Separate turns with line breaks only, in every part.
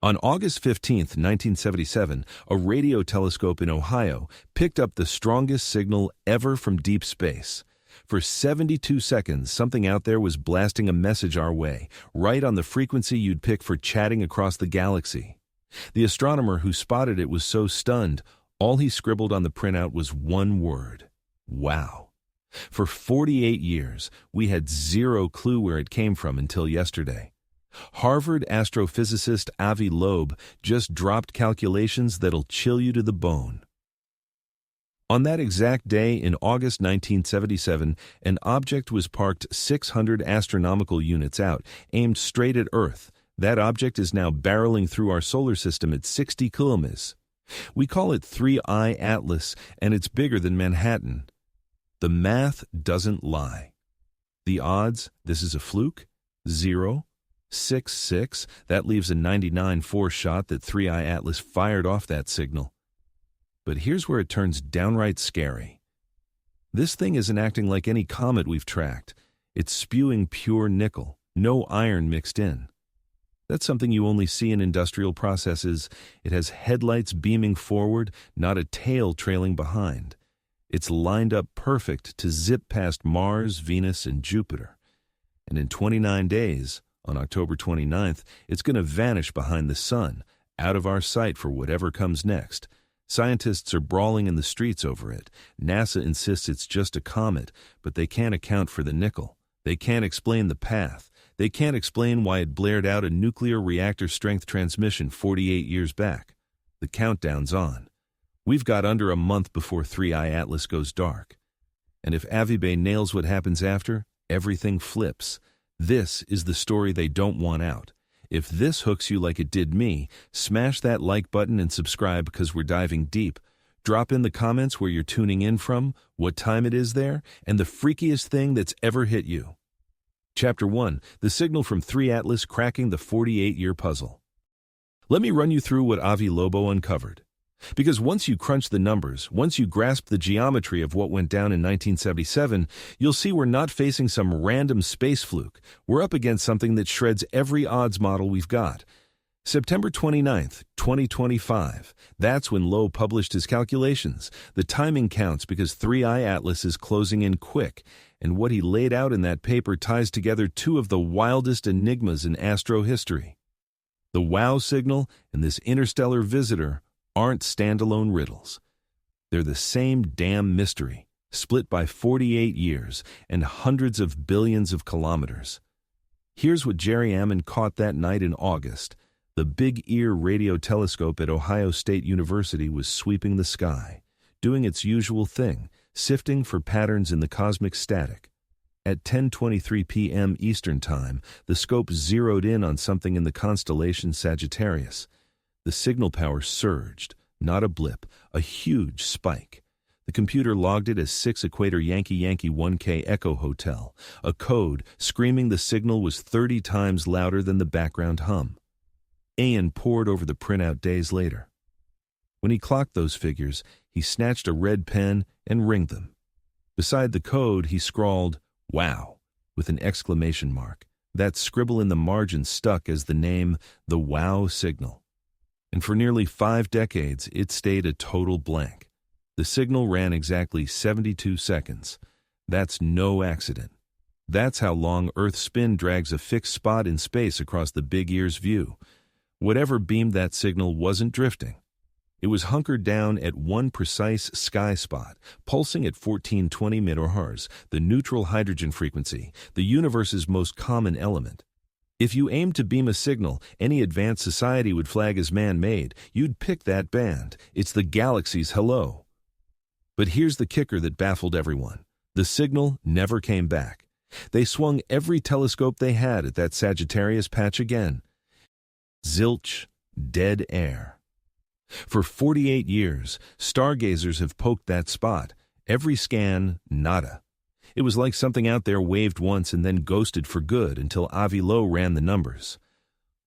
On August 15, 1977, a radio telescope in Ohio picked up the strongest signal ever from deep space. For 72 seconds, something out there was blasting a message our way, right on the frequency you'd pick for chatting across the galaxy. The astronomer who spotted it was so stunned, all he scribbled on the printout was one word: wow. For 48 years, we had zero clue where it came from until yesterday. Harvard astrophysicist Avi Loeb just dropped calculations that'll chill you to the bone. On that exact day in August 1977, an object was parked 600 astronomical units out, aimed straight at Earth. That object is now barreling through our solar system at 60 kilometers. We call it 3I Atlas, and it's bigger than Manhattan. The math doesn't lie. The odds this is a fluke? 0.66. That leaves a 99.4 shot that 3I Atlas fired off that signal. But here's where it turns downright scary. This thing isn't acting like any comet we've tracked. It's spewing pure nickel, no iron mixed in. That's something you only see in industrial processes. It has headlights beaming forward, not a tail trailing behind. It's lined up perfect to zip past Mars, Venus, and Jupiter. And in 29 days, on October 29th, it's going to vanish behind the sun, out of our sight for whatever comes next. Scientists are brawling in the streets over it. NASA insists it's just a comet, but they can't account for the nickel. They can't explain the path. They can't explain why it blared out a nuclear reactor-strength transmission 48 years back. The countdown's on. We've got under a month before 3I Atlas goes dark. And if Avibe nails what happens after, everything flips. This is the story they don't want out. If this hooks you like it did me, smash that like button and subscribe because we're diving deep. Drop in the comments where you're tuning in from, what time it is there, and the freakiest thing that's ever hit you. Chapter 1, The Signal from 3 Atlas Cracking the 48-Year Puzzle. Let me run you through what Avi Loeb uncovered. Because once you crunch the numbers, once you grasp the geometry of what went down in 1977, you'll see we're not facing some random space fluke. We're up against something that shreds every odds model we've got. September 29th, 2025. That's when Loeb published his calculations. The timing counts because 3I Atlas is closing in quick, and what he laid out in that paper ties together two of the wildest enigmas in astro history. The WOW signal and this interstellar visitor aren't standalone riddles. They're the same damn mystery, split by 48 years and hundreds of billions of kilometers. Here's what Jerry Ammon caught that night in August. The Big Ear radio telescope at Ohio State University was sweeping the sky, doing its usual thing, sifting for patterns in the cosmic static. At 10:23 p.m. Eastern Time, the scope zeroed in on something in the constellation Sagittarius. The signal power surged, not a blip, a huge spike. The computer logged it as 6 Equator Yankee Yankee 1K Echo Hotel, a code screaming the signal was 30 times louder than the background hum. Ian pored over the printout days later. When he clocked those figures, he snatched a red pen and ringed them. Beside the code, he scrawled, "Wow," with an exclamation mark. That scribble in the margin stuck as the name, the WOW signal. And for nearly 5 decades, it stayed a total blank. The signal ran exactly 72 seconds. That's no accident. That's how long Earth's spin drags a fixed spot in space across the Big Ear's view. Whatever beamed that signal wasn't drifting. It was hunkered down at one precise sky spot, pulsing at 1420 MHz, the neutral hydrogen frequency, the universe's most common element. If you aimed to beam a signal any advanced society would flag as man-made, you'd pick that band. It's the galaxy's hello. But here's the kicker that baffled everyone. The signal never came back. They swung every telescope they had at that Sagittarius patch again. Zilch, dead air. For 48 years, stargazers have poked that spot. Every scan, nada. It was like something out there waved once and then ghosted for good until Avi Loeb ran the numbers.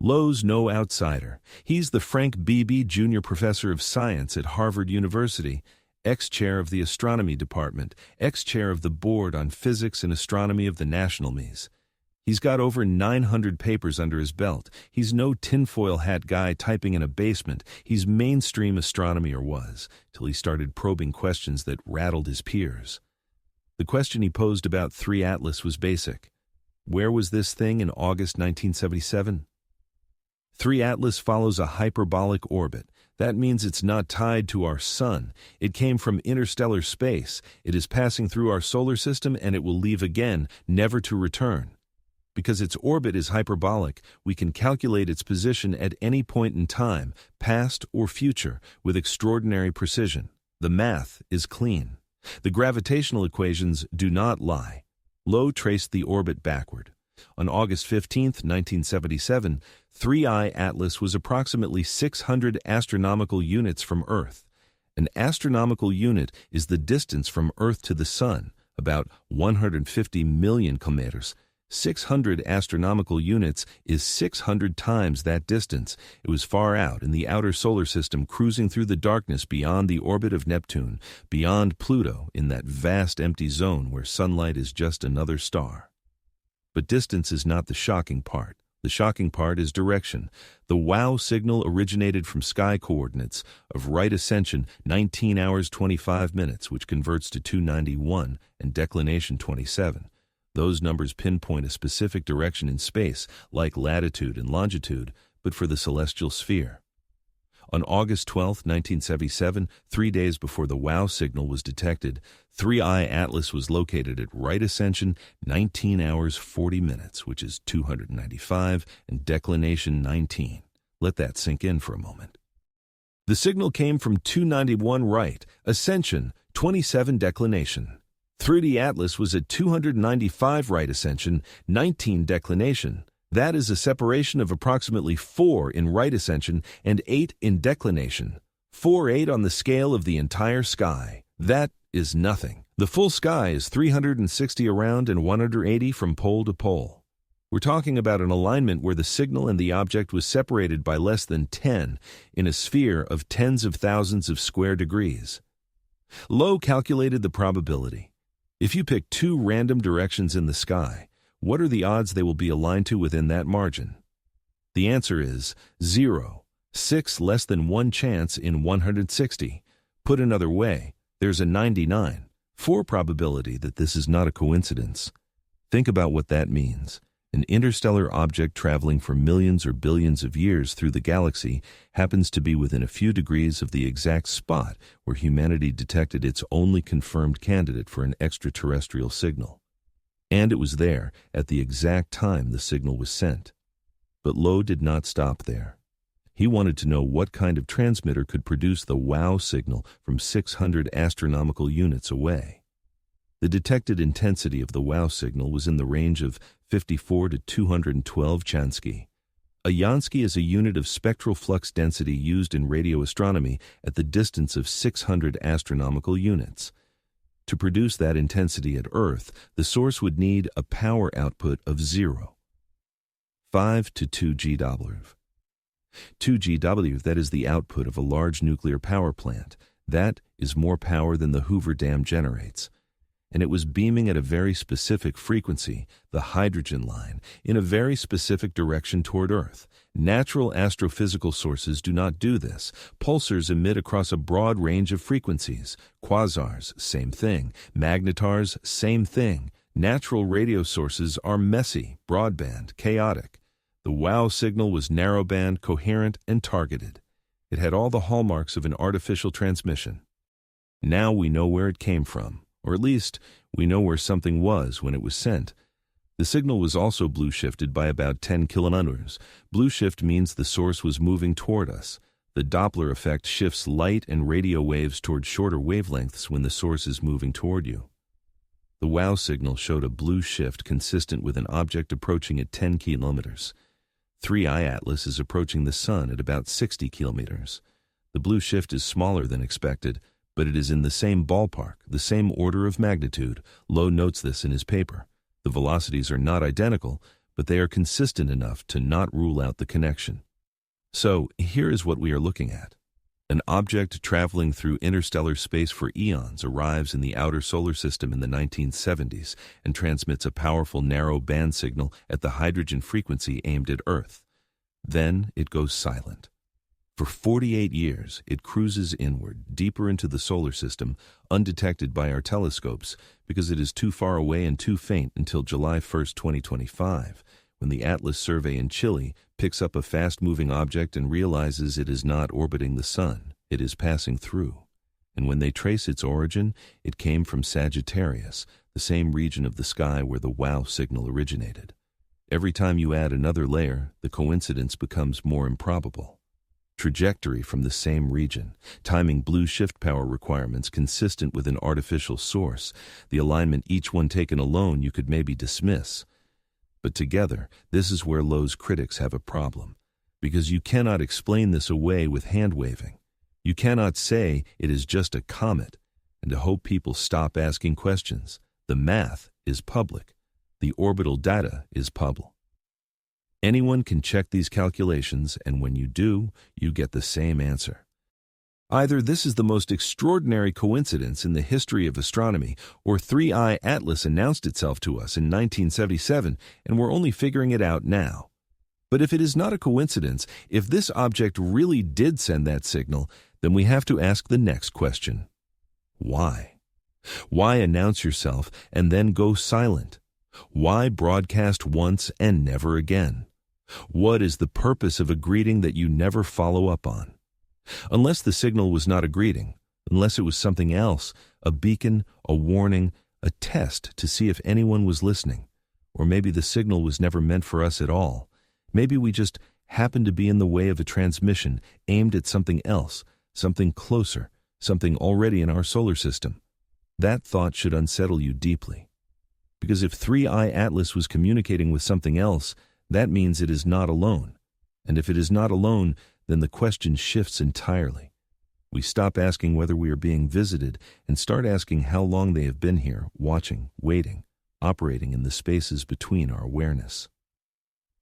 Loeb's no outsider. He's the Frank Beebe Jr. Professor of Science at Harvard University, ex-chair of the Astronomy Department, ex-chair of the Board on Physics and Astronomy of the National Mies. He's got over 900 papers under his belt. He's no tinfoil hat guy typing in a basement. He's mainstream astronomy, or was, till he started probing questions that rattled his peers. The question he posed about 3 Atlas was basic. Where was this thing in August 1977? 3 Atlas follows a hyperbolic orbit. That means it's not tied to our sun. It came from interstellar space. It is passing through our solar system, and it will leave again, never to return. Because its orbit is hyperbolic, we can calculate its position at any point in time, past or future, with extraordinary precision. The math is clean. The gravitational equations do not lie. Loeb traced the orbit backward. On August 15, 1977, 3I Atlas was approximately 600 astronomical units from Earth. An astronomical unit is the distance from Earth to the Sun, about 150 million kilometers. 600 astronomical units is 600 times that distance. It was far out in the outer solar system, cruising through the darkness beyond the orbit of Neptune, beyond Pluto, in that vast empty zone where sunlight is just another star. But distance is not the shocking part. The shocking part is direction. The WOW signal originated from sky coordinates of right ascension 19 hours 25 minutes, which converts to 291, and declination 27. Those numbers pinpoint a specific direction in space, like latitude and longitude, but for the celestial sphere. On August 12, 1977, 3 days before the WOW signal was detected, 3I Atlas was located at right ascension 19 hours 40 minutes, which is 295, and declination 19. Let that sink in for a moment. The signal came from 291 right, ascension, 27 declination. 3D Atlas was at 295 right ascension, 19 declination. That is a separation of approximately 4 in right ascension and 8 in declination. 4/8 on the scale of the entire sky. That is nothing. The full sky is 360 around and 180 from pole to pole. We're talking about an alignment where the signal and the object was separated by less than 10 in a sphere of tens of thousands of square degrees. Loeb calculated the probability. If you pick 2 random directions in the sky, what are the odds they will be aligned to within that margin? The answer is 0, 6 less than 1 chance in 160. Put another way, there's a 99.4 probability that this is not a coincidence. Think about what that means. An interstellar object traveling for millions or billions of years through the galaxy happens to be within a few degrees of the exact spot where humanity detected its only confirmed candidate for an extraterrestrial signal. And it was there at the exact time the signal was sent. But Loeb did not stop there. He wanted to know what kind of transmitter could produce the WOW signal from 600 astronomical units away. The detected intensity of the WOW signal was in the range of 54 to 212 Jansky. A Jansky is a unit of spectral flux density used in radio astronomy at the distance of 600 astronomical units. To produce that intensity at Earth, the source would need a power output of 0. 5 to 2 GW. 2 GW, that is the output of a large nuclear power plant. That is more power than the Hoover Dam generates. And it was beaming at a very specific frequency, the hydrogen line, in a very specific direction toward Earth. Natural astrophysical sources do not do this. Pulsars emit across a broad range of frequencies. Quasars, same thing. Magnetars, same thing. Natural radio sources are messy, broadband, chaotic. The WOW signal was narrowband, coherent, and targeted. It had all the hallmarks of an artificial transmission. Now we know where it came from. Or at least, we know where something was when it was sent. The signal was also blue shifted by about 10 kilometers. Blue shift means the source was moving toward us. The Doppler effect shifts light and radio waves toward shorter wavelengths when the source is moving toward you. The WOW signal showed a blue shift consistent with an object approaching at 10 kilometers. 3I Atlas is approaching the sun at about 60 kilometers. The blue shift is smaller than expected, but it is in the same ballpark, the same order of magnitude. Loeb notes this in his paper. The velocities are not identical, but they are consistent enough to not rule out the connection. So here is what we are looking at. An object traveling through interstellar space for eons arrives in the outer solar system in the 1970s and transmits a powerful narrow band signal at the hydrogen frequency aimed at Earth. Then it goes silent. For 48 years, it cruises inward, deeper into the solar system, undetected by our telescopes because it is too far away and too faint until July 1, 2025, when the Atlas survey in Chile picks up a fast-moving object and realizes it is not orbiting the Sun, it is passing through. And when they trace its origin, it came from Sagittarius, the same region of the sky where the WOW signal originated. Every time you add another layer, the coincidence becomes more improbable. Trajectory from the same region, timing blue shift power requirements consistent with an artificial source, the alignment each one taken alone you could maybe dismiss. But together, this is where Loeb's critics have a problem, because you cannot explain this away with hand-waving. You cannot say it is just a comet, and to hope people stop asking questions. The math is public. The orbital data is public. Anyone can check these calculations, and when you do, you get the same answer. Either this is the most extraordinary coincidence in the history of astronomy, or 3I Atlas announced itself to us in 1977, and we're only figuring it out now. But if it is not a coincidence, if this object really did send that signal, then we have to ask the next question. Why? Why announce yourself and then go silent? Why broadcast once and never again? What is the purpose of a greeting that you never follow up on? Unless the signal was not a greeting, unless it was something else, a beacon, a warning, a test to see if anyone was listening, or maybe the signal was never meant for us at all. Maybe we just happened to be in the way of a transmission aimed at something else, something closer, something already in our solar system. That thought should unsettle you deeply. Because if 3I Atlas was communicating with something else, that means it is not alone. And if it is not alone, then the question shifts entirely. We stop asking whether we are being visited and start asking how long they have been here, watching, waiting, operating in the spaces between our awareness.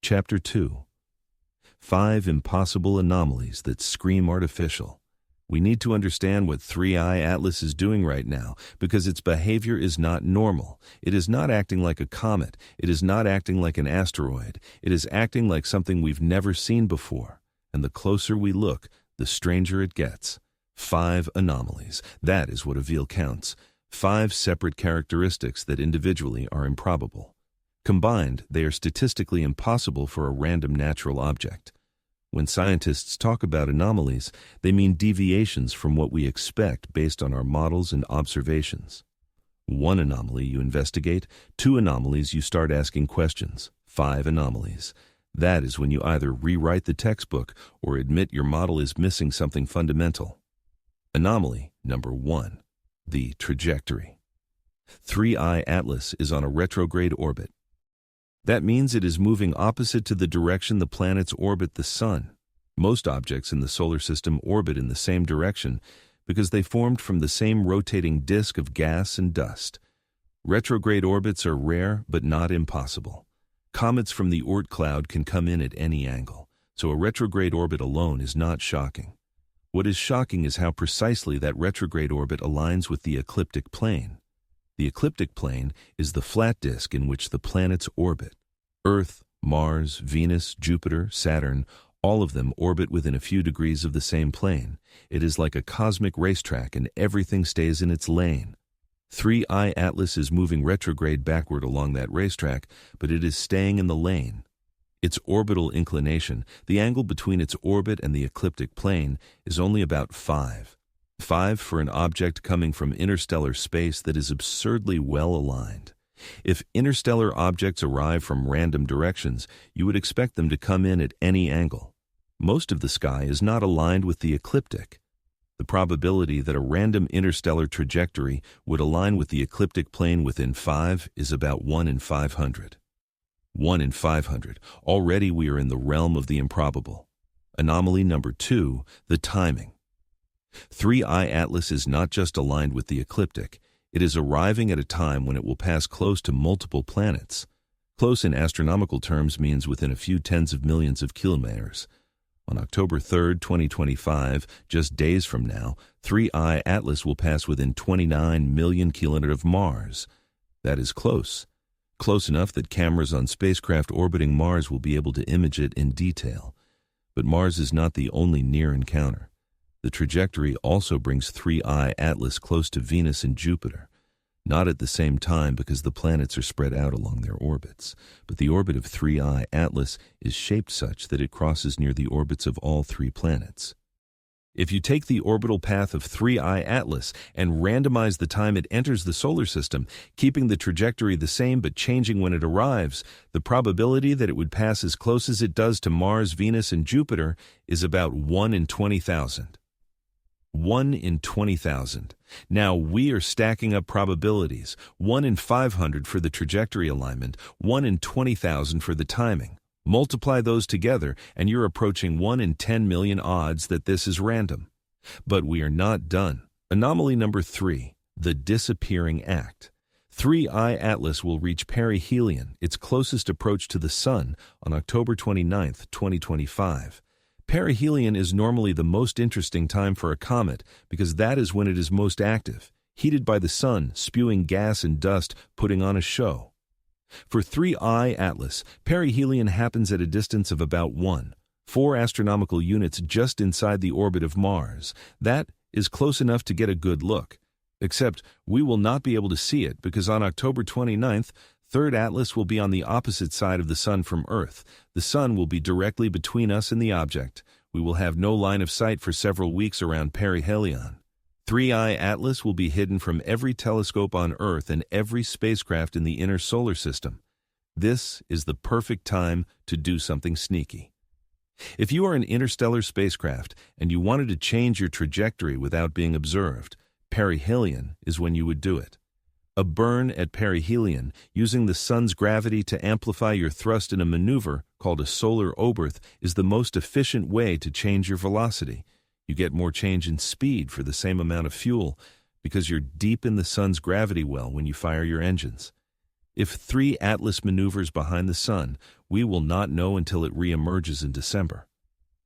Chapter 2. 5 Impossible Anomalies That Scream Artificial. We need to understand what 3I Atlas is doing right now, because its behavior is not normal. It is not acting like a comet. It is not acting like an asteroid. It is acting like something we've never seen before. And the closer we look, the stranger it gets. 5 anomalies. That is what a veil counts. 5 separate characteristics that individually are improbable. Combined, they are statistically impossible for a random natural object. When scientists talk about anomalies, they mean deviations from what we expect based on our models and observations. 1 anomaly you investigate, 2 anomalies you start asking questions, 5 anomalies. That is when you either rewrite the textbook or admit your model is missing something fundamental. Anomaly number 1, the trajectory. 3I Atlas is on a retrograde orbit. That means it is moving opposite to the direction the planets orbit the Sun. Most objects in the solar system orbit in the same direction because they formed from the same rotating disk of gas and dust. Retrograde orbits are rare but not impossible. Comets from the Oort cloud can come in at any angle, so a retrograde orbit alone is not shocking. What is shocking is how precisely that retrograde orbit aligns with the ecliptic plane. The ecliptic plane is the flat disk in which the planets orbit. Earth, Mars, Venus, Jupiter, Saturn, all of them orbit within a few degrees of the same plane. It is like a cosmic racetrack and everything stays in its lane. 3I Atlas is moving retrograde backward along that racetrack, but it is staying in the lane. Its orbital inclination, the angle between its orbit and the ecliptic plane, is only about 5. 5 for an object coming from interstellar space that is absurdly well aligned. If interstellar objects arrive from random directions, you would expect them to come in at any angle. Most of the sky is not aligned with the ecliptic. The probability that a random interstellar trajectory would align with the ecliptic plane within 5 is about 1 in 500. 1 in 500. Already we are in the realm of the improbable. Anomaly number 2, the timing. 3I Atlas is not just aligned with the ecliptic, it is arriving at a time when it will pass close to multiple planets. Close in astronomical terms means within a few tens of millions of kilometers. On October 3rd, 2025, just days from now, 3I Atlas will pass within 29 million kilometers of Mars. That is close. Close enough that cameras on spacecraft orbiting Mars will be able to image it in detail. But Mars is not the only near encounter. The trajectory also brings 3I Atlas close to Venus and Jupiter. Not at the same time because the planets are spread out along their orbits, but the orbit of 3I Atlas is shaped such that it crosses near the orbits of all three planets. If you take the orbital path of 3I Atlas and randomize the time it enters the solar system, keeping the trajectory the same but changing when it arrives, the probability that it would pass as close as it does to Mars, Venus, and Jupiter is about 1 in 20,000. 1 in 20,000. Now we are stacking up probabilities. 1 in 500 for the trajectory alignment, 1 in 20,000 for the timing. Multiply those together and you're approaching 1 in 10 million odds that this is random. But we are not done. Anomaly number 3, the disappearing act. 3I Atlas will reach perihelion, its closest approach to the Sun, on October 29, 2025. Perihelion is normally the most interesting time for a comet because that is when it is most active, heated by the sun, spewing gas and dust, putting on a show. For 3I Atlas, perihelion happens at a distance of about 4 astronomical units just inside the orbit of Mars. That is close enough to get a good look. Except we will not be able to see it because on October 29th, 3rd Atlas will be on the opposite side of the Sun from Earth. The Sun will be directly between us and the object. We will have no line of sight for several weeks around perihelion. 3I Atlas will be hidden from every telescope on Earth and every spacecraft in the inner solar system. This is the perfect time to do something sneaky. If you are an interstellar spacecraft and you wanted to change your trajectory without being observed, perihelion is when you would do it. A burn at perihelion, using the sun's gravity to amplify your thrust in a maneuver called a solar oberth, is the most efficient way to change your velocity. You get more change in speed for the same amount of fuel because you're deep in the sun's gravity well when you fire your engines. If 3 Atlas maneuvers behind the sun, we will not know until it re-emerges in December.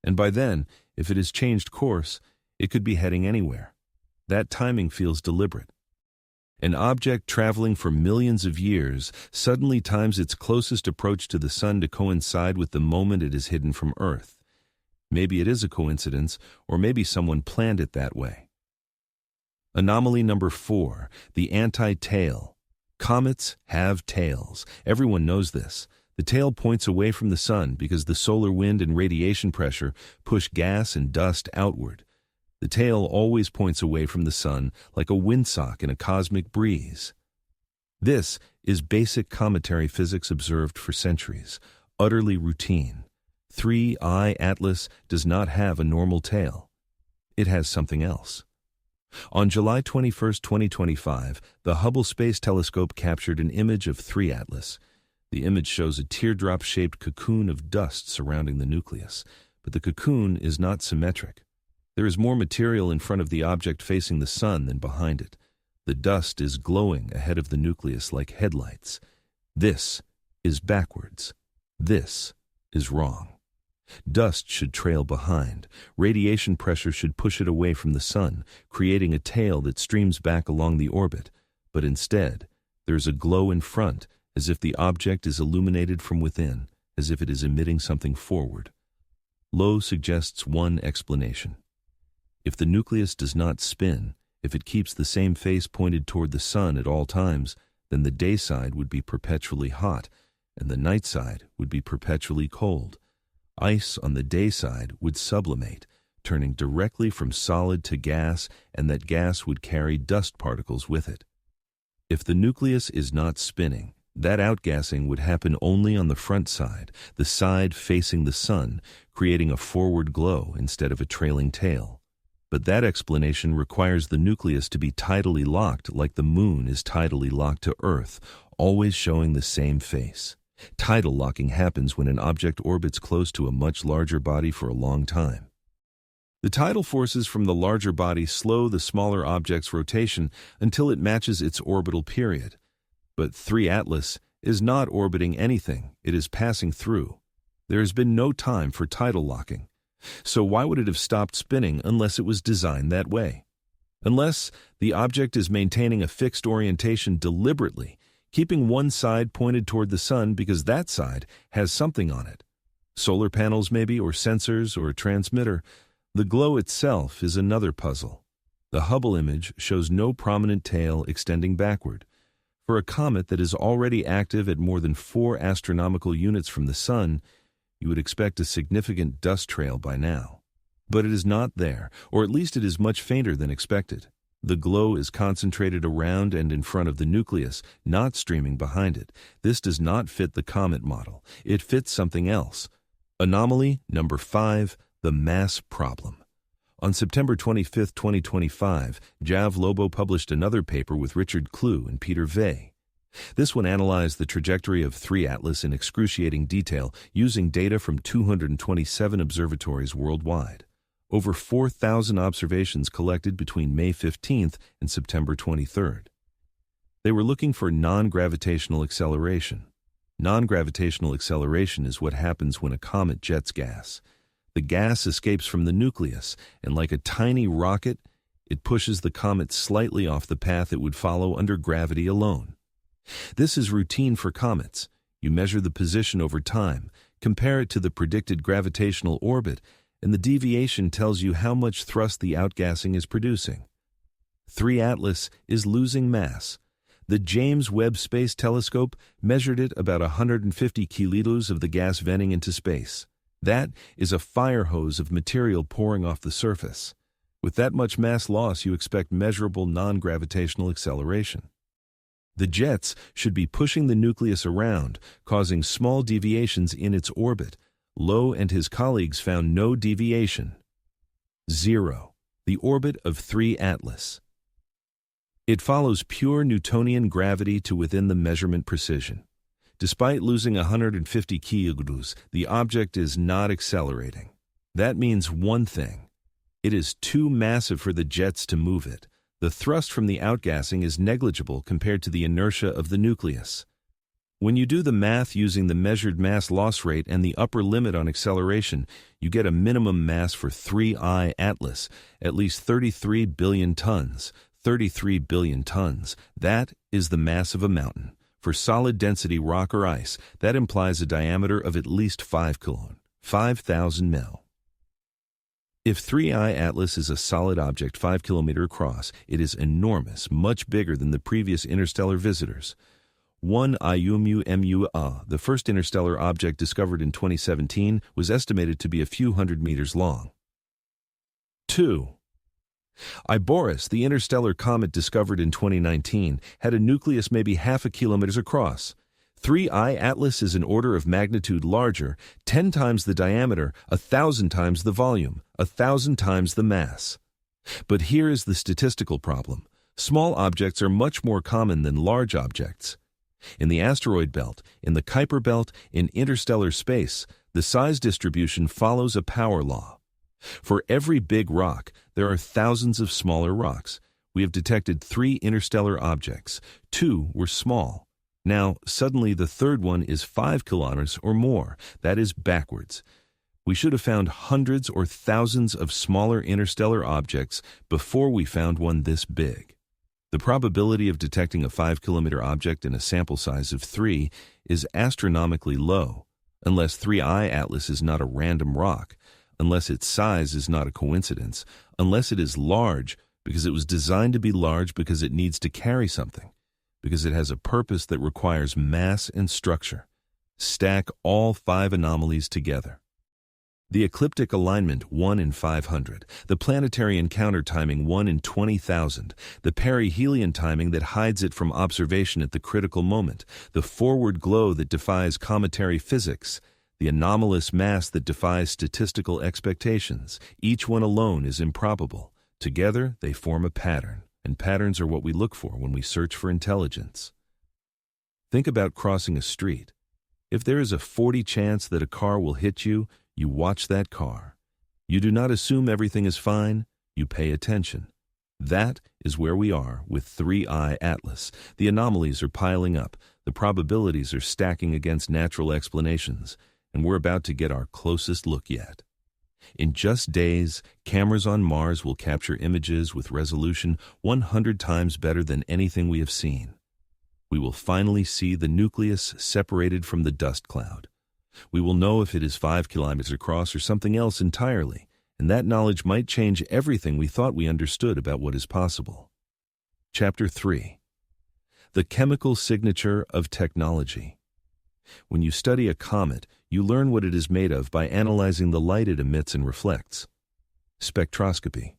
And by then, if it has changed course, it could be heading anywhere. That timing feels deliberate. An object traveling for millions of years suddenly times its closest approach to the sun to coincide with the moment it is hidden from Earth. Maybe it is a coincidence, or maybe someone planned it that way. Anomaly number 4, the anti-tail. Comets have tails. Everyone knows this. The tail points away from the sun because the solar wind and radiation pressure push gas and dust outward. The tail always points away from the sun like a windsock in a cosmic breeze. This is basic cometary physics observed for centuries, utterly routine. 3I Atlas does not have a normal tail. It has something else. On July 21, 2025, the Hubble Space Telescope captured an image of 3 Atlas. The image shows a teardrop-shaped cocoon of dust surrounding the nucleus, but the cocoon is not symmetric. There is more material in front of the object facing the sun than behind it. The dust is glowing ahead of the nucleus like headlights. This is backwards. This is wrong. Dust should trail behind. Radiation pressure should push it away from the sun, creating a tail that streams back along the orbit. But instead, there is a glow in front, as if the object is illuminated from within, as if it is emitting something forward. Loeb suggests one explanation. If the nucleus does not spin, if it keeps the same face pointed toward the sun at all times, then the day side would be perpetually hot, and the night side would be perpetually cold. Ice on the day side would sublimate, turning directly from solid to gas, and that gas would carry dust particles with it. If the nucleus is not spinning, that outgassing would happen only on the front side, the side facing the sun, creating a forward glow instead of a trailing tail. But that explanation requires the nucleus to be tidally locked like the moon is tidally locked to Earth, always showing the same face. Tidal locking happens when an object orbits close to a much larger body for a long time. The tidal forces from the larger body slow the smaller object's rotation until it matches its orbital period. But 3 Atlas is not orbiting anything, it is passing through. There has been no time for tidal locking. So why would it have stopped spinning unless it was designed that way? Unless the object is maintaining a fixed orientation deliberately, keeping one side pointed toward the sun because that side has something on it. Solar panels maybe, or sensors, or a transmitter. The glow itself is another puzzle. The Hubble image shows no prominent tail extending backward. For a comet that is already active at more than 4 astronomical units from the sun, you would expect a significant dust trail by now. But it is not there, or at least it is much fainter than expected. The glow is concentrated around and in front of the nucleus, not streaming behind it. This does not fit the comet model. It fits something else. Anomaly number 5, the mass problem. On September 25, 2025, Loeb published another paper with Richard Clue and Peter Vey. This one analyzed the trajectory of 3 Atlas in excruciating detail using data from 227 observatories worldwide. Over 4,000 observations collected between May 15th and September 23rd. They were looking for non-gravitational acceleration. Non-gravitational acceleration is what happens when a comet jets gas. The gas escapes from the nucleus, and like a tiny rocket, it pushes the comet slightly off the path it would follow under gravity alone. This is routine for comets. You measure the position over time, compare it to the predicted gravitational orbit, and the deviation tells you how much thrust the outgassing is producing. 3 Atlas is losing mass. The James Webb Space Telescope measured it about 150 kilos of the gas venting into space. That is a fire hose of material pouring off the surface. With that much mass loss, you expect measurable non-gravitational acceleration. The jets should be pushing the nucleus around, causing small deviations in its orbit. Loeb and his colleagues found no deviation. 0. The orbit of 3 Atlas. It follows pure Newtonian gravity to within the measurement precision. Despite losing 150 kilograms, the object is not accelerating. That means one thing. It is too massive for the jets to move it. The thrust from the outgassing is negligible compared to the inertia of the nucleus. When you do the math using the measured mass loss rate and the upper limit on acceleration, you get a minimum mass for 3I Atlas, at least 33 billion tons. 33 billion tons. That is the mass of a mountain. For solid density rock or ice, that implies a diameter of at least 5 kilon, 5,000 mil. If 3I Atlas is a solid object 5 kilometers across, it is enormous, much bigger than the previous interstellar visitors. 1 Oumuamua, the first interstellar object discovered in 2017, was estimated to be a few hundred meters long. 2. Iboris, the interstellar comet discovered in 2019, had a nucleus maybe half a kilometer across. 3I Atlas is an order of magnitude larger, 10 times the diameter, 1,000 times the volume, 1,000 times the mass. But here is the statistical problem. Small objects are much more common than large objects. In the asteroid belt, in the Kuiper belt, in interstellar space, the size distribution follows a power law. For every big rock, there are thousands of smaller rocks. We have detected 3 interstellar objects. 2 were small. Now, suddenly the third one is 5 kilometers or more. That is backwards. We should have found hundreds or thousands of smaller interstellar objects before we found one this big. The probability of detecting a 5-kilometer object in a sample size of 3 is astronomically low, unless 3I Atlas is not a random rock, unless its size is not a coincidence, unless it is large because it was designed to be large because it needs to carry something, because it has a purpose that requires mass and structure. Stack all 5 anomalies together. The ecliptic alignment 1 in 500, the planetary encounter timing 1 in 20,000, the perihelion timing that hides it from observation at the critical moment, the forward glow that defies cometary physics, the anomalous mass that defies statistical expectations. Each one alone is improbable. Together, they form a pattern, and patterns are what we look for when we search for intelligence. Think about crossing a street. If there is a 40 chance that a car will hit you, you watch that car. You do not assume everything is fine, you pay attention. That is where we are with 3I Atlas. The anomalies are piling up, the probabilities are stacking against natural explanations, and we're about to get our closest look yet. In just days, cameras on Mars will capture images with resolution 100 times better than anything we have seen. We will finally see the nucleus separated from the dust cloud. We will know if it is 5 kilometers across or something else entirely, and that knowledge might change everything we thought we understood about what is possible. Chapter 3. The Chemical Signature of Technology. When you study a comet, you learn what it is made of by analyzing the light it emits and reflects. Spectroscopy.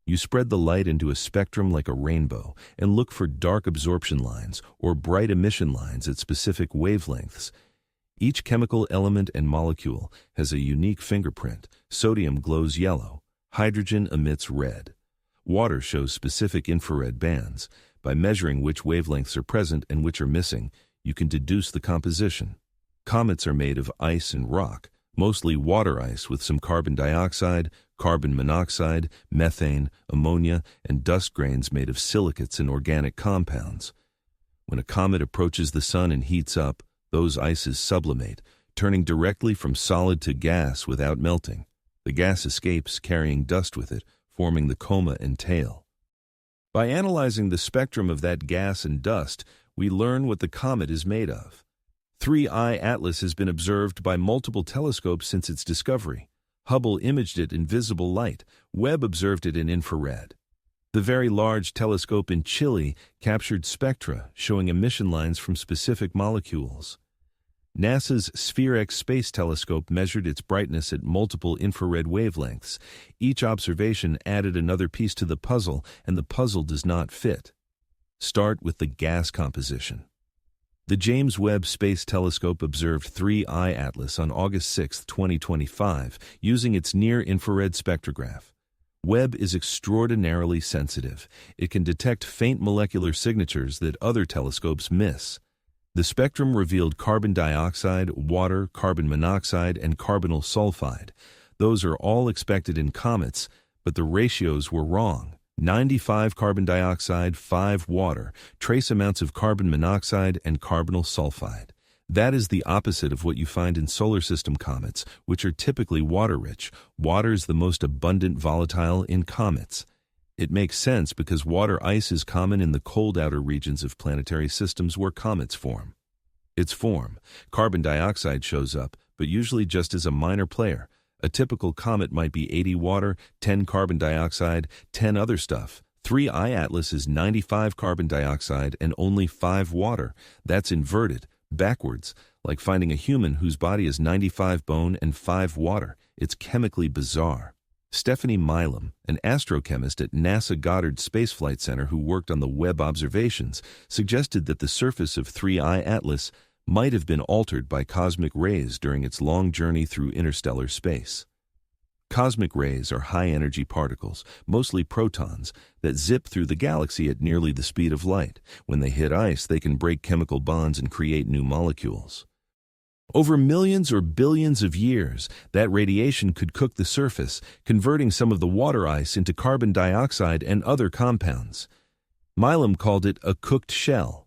You spread the light into a spectrum like a rainbow and look for dark absorption lines or bright emission lines at specific wavelengths. Each chemical element and molecule has a unique fingerprint. Sodium glows yellow. Hydrogen emits red. Water shows specific infrared bands. By measuring which wavelengths are present and which are missing, you can deduce the composition. Comets are made of ice and rock, mostly water ice with some carbon dioxide, carbon monoxide, methane, ammonia, and dust grains made of silicates and organic compounds. When a comet approaches the sun and heats up, those ices sublimate, turning directly from solid to gas without melting. The gas escapes, carrying dust with it, forming the coma and tail. By analyzing the spectrum of that gas and dust, we learn what the comet is made of. 3I Atlas has been observed by multiple telescopes since its discovery. Hubble imaged it in visible light. Webb observed it in infrared. The Very Large Telescope in Chile captured spectra showing emission lines from specific molecules. NASA's Sphere-X Space Telescope measured its brightness at multiple infrared wavelengths. Each observation added another piece to the puzzle, and the puzzle does not fit. Start with the gas composition. The James Webb Space Telescope observed 3I Atlas on August 6, 2025, using its near-infrared spectrograph. Webb is extraordinarily sensitive. It can detect faint molecular signatures that other telescopes miss. The spectrum revealed carbon dioxide, water, carbon monoxide, and carbonyl sulfide. Those are all expected in comets, but the ratios were wrong. 95 carbon dioxide, 5 water, trace amounts of carbon monoxide and carbonyl sulfide. That is the opposite of what you find in solar system comets, which are typically water-rich. Water is the most abundant volatile in comets. It makes sense because water ice is common in the cold outer regions of planetary systems where comets form. Its form, carbon dioxide, shows up, but usually just as a minor player. A typical comet might be 80 water, 10 carbon dioxide, 10 other stuff. 3I Atlas is 95 carbon dioxide and only 5 water. That's inverted, backwards, like finding a human whose body is 95 bone and 5 water. It's chemically bizarre. Stephanie Milam, an astrochemist at NASA Goddard Space Flight Center who worked on the Webb observations, suggested that the surface of 3I Atlas might have been altered by cosmic rays during its long journey through interstellar space. Cosmic rays are high-energy particles, mostly protons, that zip through the galaxy at nearly the speed of light. When they hit ice, they can break chemical bonds and create new molecules. Over millions or billions of years, that radiation could cook the surface, converting some of the water ice into carbon dioxide and other compounds. Milam called it a cooked shell.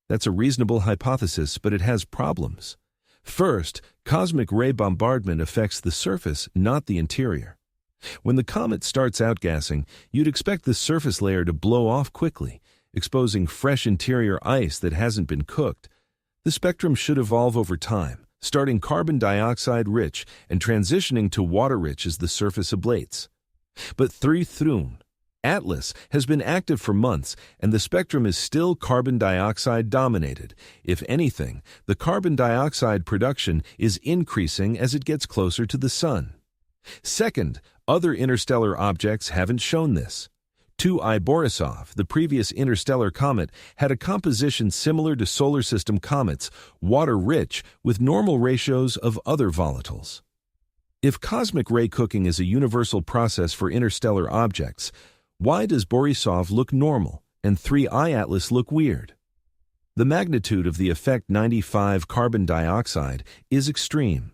That's a reasonable hypothesis, but it has problems. First, cosmic ray bombardment affects the surface, not the interior. When the comet starts outgassing, you'd expect the surface layer to blow off quickly, exposing fresh interior ice that hasn't been cooked. The spectrum should evolve over time, starting carbon dioxide rich and transitioning to water rich as the surface ablates. But 3I Atlas has been active for months, and the spectrum is still carbon dioxide dominated. If anything, the carbon dioxide production is increasing as it gets closer to the sun. Second, other interstellar objects haven't shown this. 2I Borisov, the previous interstellar comet, had a composition similar to solar system comets, water-rich, with normal ratios of other volatiles. If cosmic ray cooking is a universal process for interstellar objects, why does Borisov look normal and 3I Atlas look weird? The magnitude of the effect 95 carbon dioxide is extreme.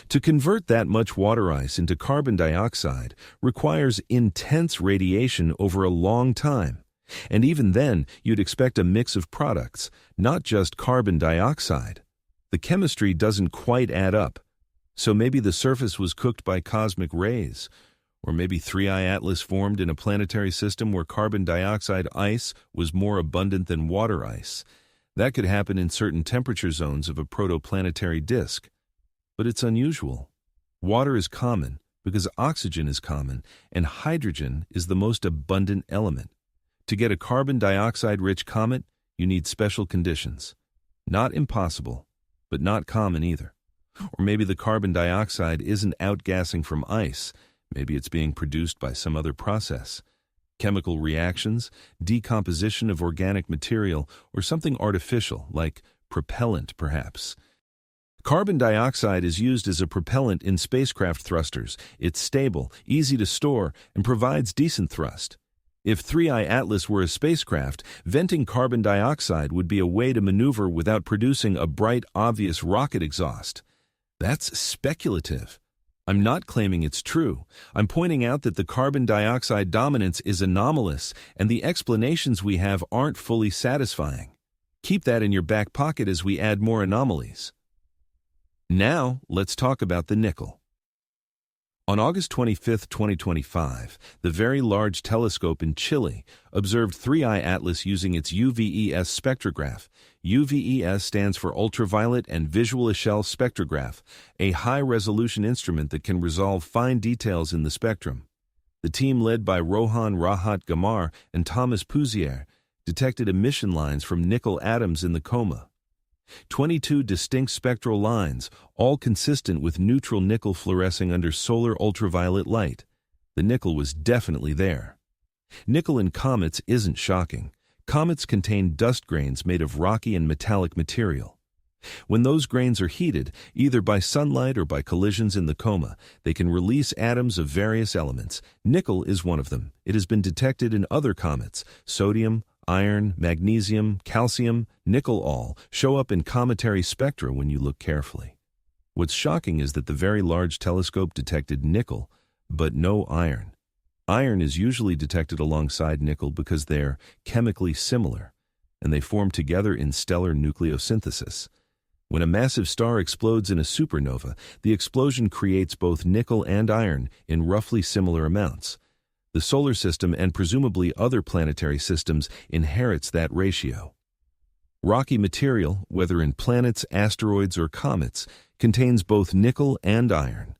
To convert that much water ice into carbon dioxide requires intense radiation over a long time, and even then you'd expect a mix of products, not just carbon dioxide. The chemistry doesn't quite add up. So maybe the surface was cooked by cosmic rays, or maybe 3I Atlas formed in a planetary system where carbon dioxide ice was more abundant than water ice. That could happen in certain temperature zones of a protoplanetary disk. But it's unusual. Water is common because oxygen is common, and hydrogen is the most abundant element. To get a carbon dioxide-rich comet, you need special conditions. Not impossible, but not common either. Or maybe the carbon dioxide isn't outgassing from ice. Maybe it's being produced by some other process. Chemical reactions, decomposition of organic material, or something artificial, like propellant, perhaps. Carbon dioxide is used as a propellant in spacecraft thrusters. It's stable, easy to store, and provides decent thrust. If 3I Atlas were a spacecraft, venting carbon dioxide would be a way to maneuver without producing a bright, obvious rocket exhaust. That's speculative. I'm not claiming it's true. I'm pointing out that the carbon dioxide dominance is anomalous, and the explanations we have aren't fully satisfying. Keep that in your back pocket as we add more anomalies. Now, let's talk about the nickel. On August 25, 2025, the Very Large Telescope in Chile observed 3I Atlas using its UVES spectrograph. UVES stands for Ultraviolet and Visual Echelle Spectrograph, a high-resolution instrument that can resolve fine details in the spectrum. The team led by Rohan Rahat Gamar and Thomas Pouzier detected emission lines from nickel atoms in the coma. 22 distinct spectral lines, all consistent with neutral nickel fluorescing under solar ultraviolet light. The nickel was definitely there. Nickel in comets isn't shocking. Comets contain dust grains made of rocky and metallic material. When those grains are heated, either by sunlight or by collisions in the coma, they can release atoms of various elements. Nickel is one of them. It has been detected in other comets. Sodium, iron, magnesium, calcium, nickel all show up in cometary spectra when you look carefully. What's shocking is that the Very Large Telescope detected nickel, but no iron. Iron is usually detected alongside nickel because they're chemically similar, and they form together in stellar nucleosynthesis. When a massive star explodes in a supernova, the explosion creates both nickel and iron in roughly similar amounts. The solar system and presumably other planetary systems inherits that ratio. Rocky material, whether in planets, asteroids, or comets, contains both nickel and iron.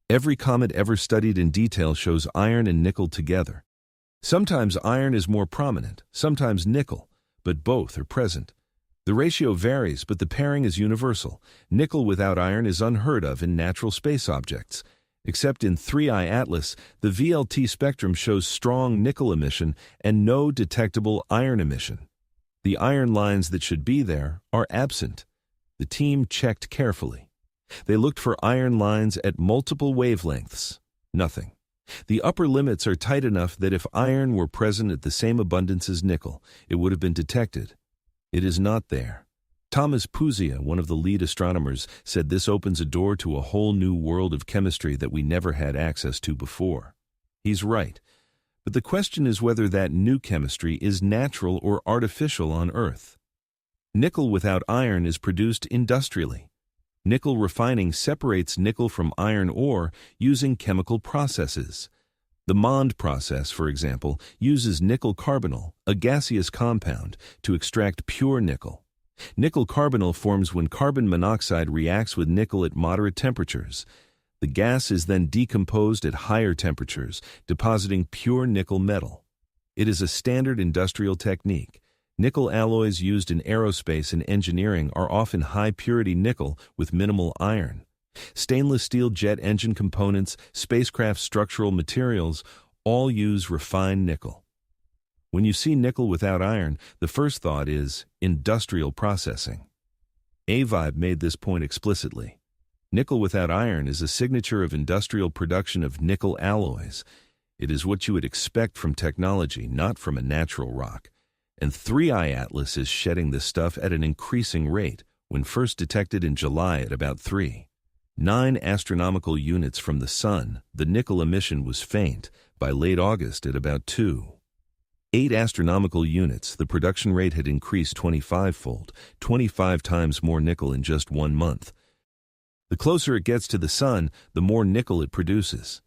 Every comet ever studied in detail shows iron and nickel together. Sometimes iron is more prominent, sometimes nickel, but both are present. The ratio varies, but the pairing is universal. Nickel without iron is unheard of in natural space objects. Except in 3I Atlas, the VLT spectrum shows strong nickel emission and no detectable iron emission. The iron lines that should be there are absent. The team checked carefully. They looked for iron lines at multiple wavelengths. Nothing. The upper limits are tight enough that if iron were present at the same abundance as nickel, it would have been detected. It is not there. Thomas Pouzier, one of the lead astronomers, said this opens a door to a whole new world of chemistry that we never had access to before. He's right. But the question is whether that new chemistry is natural or artificial on Earth. Nickel without iron is produced industrially. Nickel refining separates nickel from iron ore using chemical processes. The Mond process, for example, uses nickel carbonyl, a gaseous compound, to extract pure nickel. Nickel carbonyl forms when carbon monoxide reacts with nickel at moderate temperatures. The gas is then decomposed at higher temperatures, depositing pure nickel metal. It is a standard industrial technique. Nickel alloys used in aerospace and engineering are often high-purity nickel with minimal iron. Stainless steel jet engine components, spacecraft structural materials, all use refined nickel. When you see nickel without iron, the first thought is industrial processing. Avibe made this point explicitly. Nickel without iron is a signature of industrial production of nickel alloys. It is what you would expect from technology, not from a natural rock. And 3I Atlas is shedding this stuff at an increasing rate, when first detected in July at about 3.9 astronomical units from the Sun, the nickel emission was faint. By late August at about 2.8 astronomical units, the production rate had increased 25-fold, 25 times more nickel in just 1 month. The closer it gets to the sun, the more nickel it produces.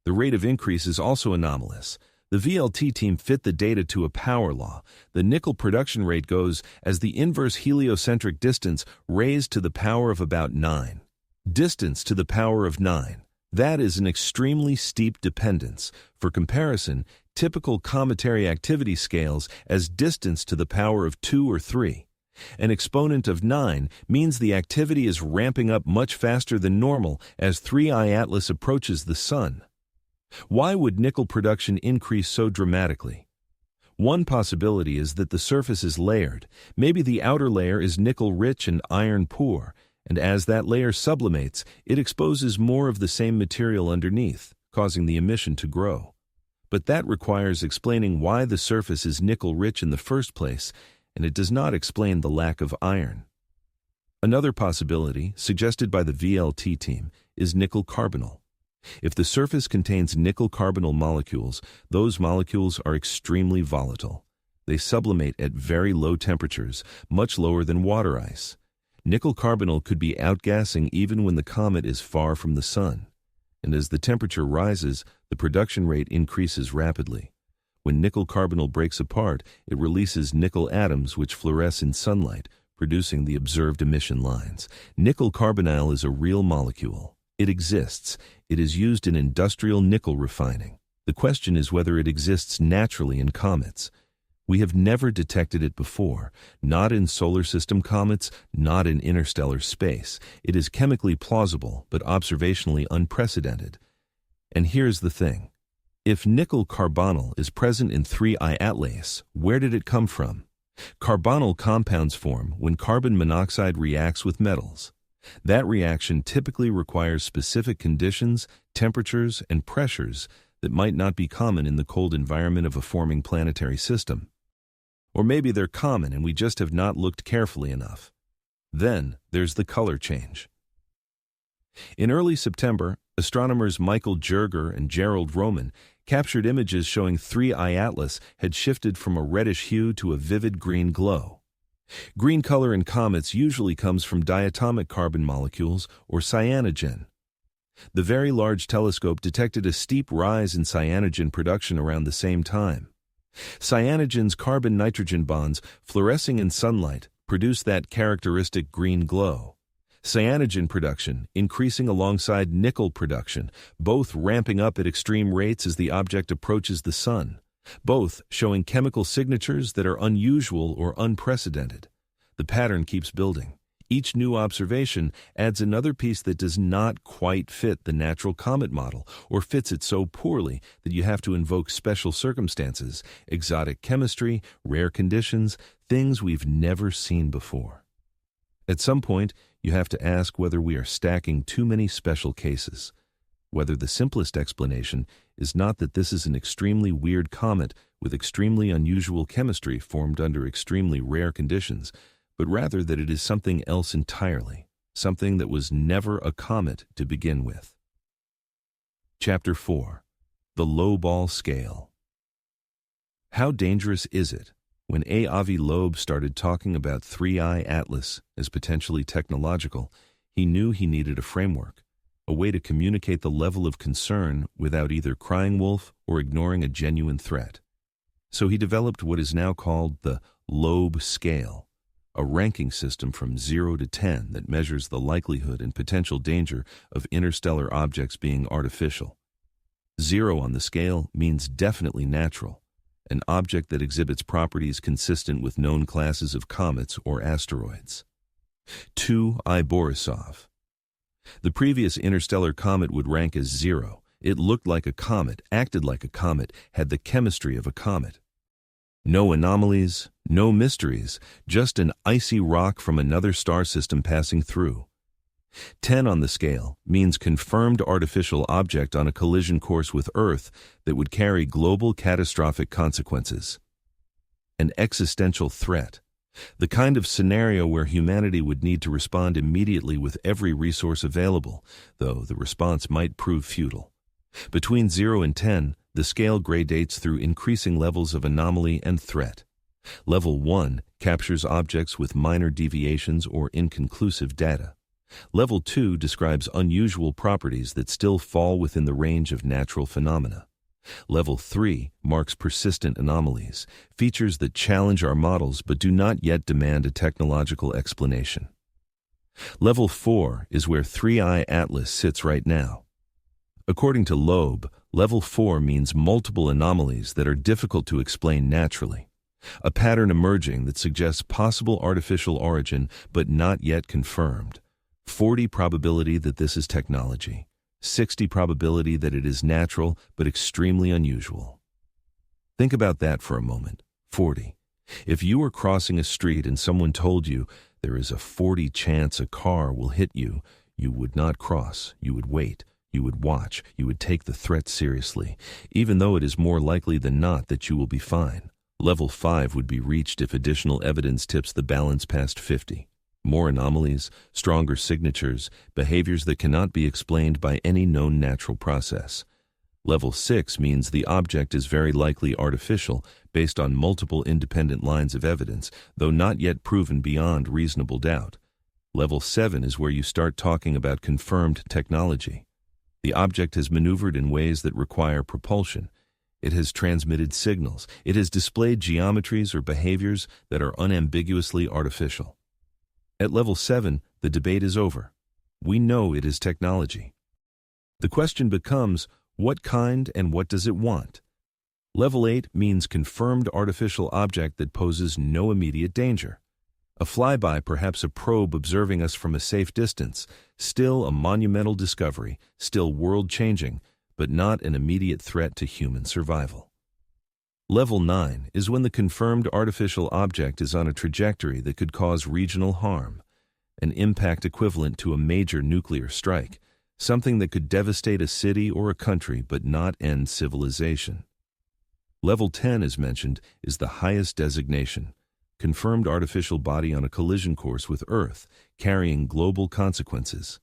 The rate of increase is also anomalous. The VLT team fit the data to a power law. The nickel production rate goes as the inverse heliocentric distance raised to the power of about 9. Distance to the power of 9. That is an extremely steep dependence. For comparison, typical cometary activity scales as distance to the power of 2 or 3. An exponent of 9 means the activity is ramping up much faster than normal as 3I Atlas approaches the sun. Why would nickel production increase so dramatically? One possibility is that the surface is layered. Maybe the outer layer is nickel-rich and iron-poor, and as that layer sublimates, it exposes more of the same material underneath, causing the emission to grow. But that requires explaining why the surface is nickel-rich in the first place, and it does not explain the lack of iron. Another possibility, suggested by the VLT team, is nickel carbonyl. If the surface contains nickel carbonyl molecules, those molecules are extremely volatile. They sublimate at very low temperatures, much lower than water ice. Nickel carbonyl could be outgassing even when the comet is far from the sun. And as the temperature rises, the production rate increases rapidly. When nickel carbonyl breaks apart, it releases nickel atoms which fluoresce in sunlight, producing the observed emission lines. Nickel carbonyl is a real molecule. It exists. It is used in industrial nickel refining. The question is whether it exists naturally in comets. We have never detected it before, not in solar system comets, not in interstellar space. It is chemically plausible, but observationally unprecedented. And here's the thing. If nickel carbonyl is present in 3I Atlas, where did it come from? Carbonyl compounds form when carbon monoxide reacts with metals. That reaction typically requires specific conditions, temperatures, and pressures that might not be common in the cold environment of a forming planetary system. Or maybe they're common and we just have not looked carefully enough. Then there's the color change. In early September, astronomers Michael Jerger and Gerald Roman captured images showing 3I Atlas had shifted from a reddish hue to a vivid green glow. Green color in comets usually comes from diatomic carbon molecules or cyanogen. The Very Large Telescope detected a steep rise in cyanogen production around the same time. Cyanogen's carbon-nitrogen bonds, fluorescing in sunlight, produce that characteristic green glow. Cyanogen production increasing alongside nickel production, both ramping up at extreme rates as the object approaches the sun. Both showing chemical signatures that are unusual or unprecedented. The pattern keeps building. Each new observation adds another piece that does not quite fit the natural comet model, or fits it so poorly that you have to invoke special circumstances, exotic chemistry, rare conditions, things we've never seen before. At some point, you have to ask whether we are stacking too many special cases. Whether the simplest explanation is not that this is an extremely weird comet with extremely unusual chemistry formed under extremely rare conditions, but rather that it is something else entirely, something that was never a comet to begin with. Chapter 4. The Loeb Scale. How dangerous is it? When Avi Loeb started talking about 3I Atlas as potentially technological, he knew he needed a framework. A way to communicate the level of concern without either crying wolf or ignoring a genuine threat. So he developed what is now called the Loeb scale, a ranking system from 0 to 10 that measures the likelihood and potential danger of interstellar objects being artificial. 0 on the scale means definitely natural, an object that exhibits properties consistent with known classes of comets or asteroids. 2 I Borisov. The previous interstellar comet would rank as 0. It looked like a comet, acted like a comet, had the chemistry of a comet. No anomalies, no mysteries, just an icy rock from another star system passing through. 10 on the scale means confirmed artificial object on a collision course with Earth that would carry global catastrophic consequences. An existential threat. The kind of scenario where humanity would need to respond immediately with every resource available, though the response might prove futile. Between 0 and 10, the scale gradates through increasing levels of anomaly and threat. Level 1 captures objects with minor deviations or inconclusive data. Level 2 describes unusual properties that still fall within the range of natural phenomena. Level 3 marks persistent anomalies, features that challenge our models but do not yet demand a technological explanation. Level 4 is where 3i Atlas sits right now. According to Loeb, Level 4 means multiple anomalies that are difficult to explain naturally. A pattern emerging that suggests possible artificial origin but not yet confirmed. 40 probability that this is technology. 60 probability that it is natural but extremely unusual. Think about that for a moment. 40. If you were crossing a street and someone told you there is a 40 chance a car will hit you, you would not cross, you would wait, you would watch, you would take the threat seriously, even though it is more likely than not that you will be fine. Level 5 would be reached if additional evidence tips the balance past 50. More anomalies, stronger signatures, behaviors that cannot be explained by any known natural process. Level 6 means the object is very likely artificial based on multiple independent lines of evidence, though not yet proven beyond reasonable doubt. Level 7 is where you start talking about confirmed technology. The object has maneuvered in ways that require propulsion. It has transmitted signals. It has displayed geometries or behaviors that are unambiguously artificial. At level 7, the debate is over. We know it is technology. The question becomes, what kind and what does it want? Level 8 means confirmed artificial object that poses no immediate danger. A flyby, perhaps a probe observing us from a safe distance, still a monumental discovery, still world-changing, but not an immediate threat to human survival. Level 9 is when the confirmed artificial object is on a trajectory that could cause regional harm, an impact equivalent to a major nuclear strike, something that could devastate a city or a country but not end civilization. Level 10, as mentioned, is the highest designation, confirmed artificial body on a collision course with Earth, carrying global consequences.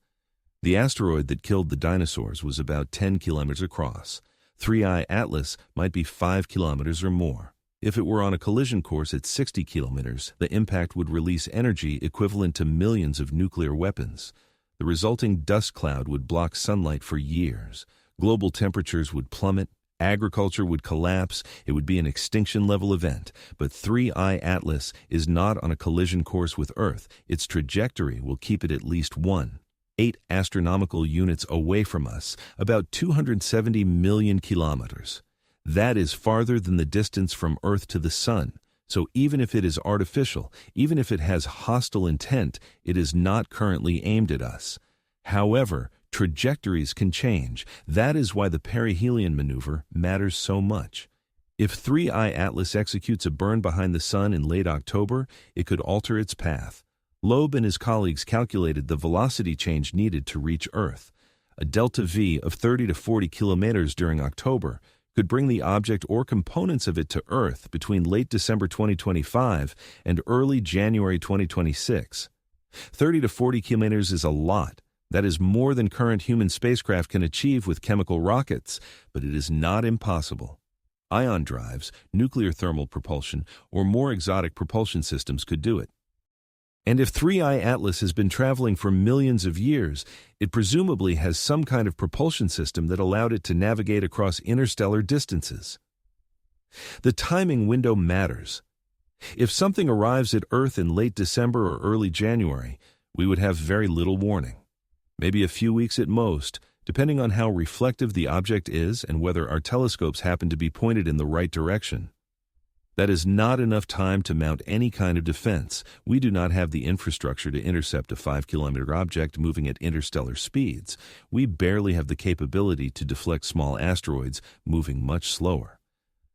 The asteroid that killed the dinosaurs was about 10 kilometers across. 3i Atlas might be 5 kilometers or more. If it were on a collision course at 60 kilometers, the impact would release energy equivalent to millions of nuclear weapons. The resulting dust cloud would block sunlight for years. Global temperatures would plummet. Agriculture would collapse. It would be an extinction-level event. But 3i Atlas is not on a collision course with Earth. Its trajectory will keep it at least 8 astronomical units away from us, about 270 million kilometers. That is farther than the distance from Earth to the Sun. So even if it is artificial, even if it has hostile intent, it is not currently aimed at us. However, trajectories can change. That is why the perihelion maneuver matters so much. If 3i Atlas executes a burn behind the Sun in late October, it could alter its path. Loeb and his colleagues calculated the velocity change needed to reach Earth. A delta V of 30 to 40 kilometers during October could bring the object or components of it to Earth between late December 2025 and early January 2026. 30 to 40 kilometers is a lot. That is more than current human spacecraft can achieve with chemical rockets, but it is not impossible. Ion drives, nuclear thermal propulsion, or more exotic propulsion systems could do it. And if 3i Atlas has been traveling for millions of years, it presumably has some kind of propulsion system that allowed it to navigate across interstellar distances. The timing window matters. If something arrives at Earth in late December or early January, we would have very little warning. Maybe a few weeks at most, depending on how reflective the object is and whether our telescopes happen to be pointed in the right direction. That is not enough time to mount any kind of defense. We do not have the infrastructure to intercept a 5-kilometer object moving at interstellar speeds. We barely have the capability to deflect small asteroids moving much slower.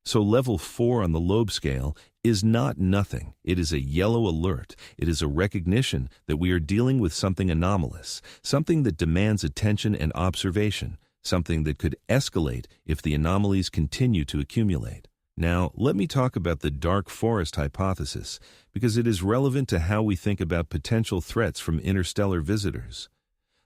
So level 4 on the Loeb scale is not nothing. It is a yellow alert. It is a recognition that we are dealing with something anomalous, something that demands attention and observation, something that could escalate if the anomalies continue to accumulate. Now, let me talk about the dark forest hypothesis, because it is relevant to how we think about potential threats from interstellar visitors.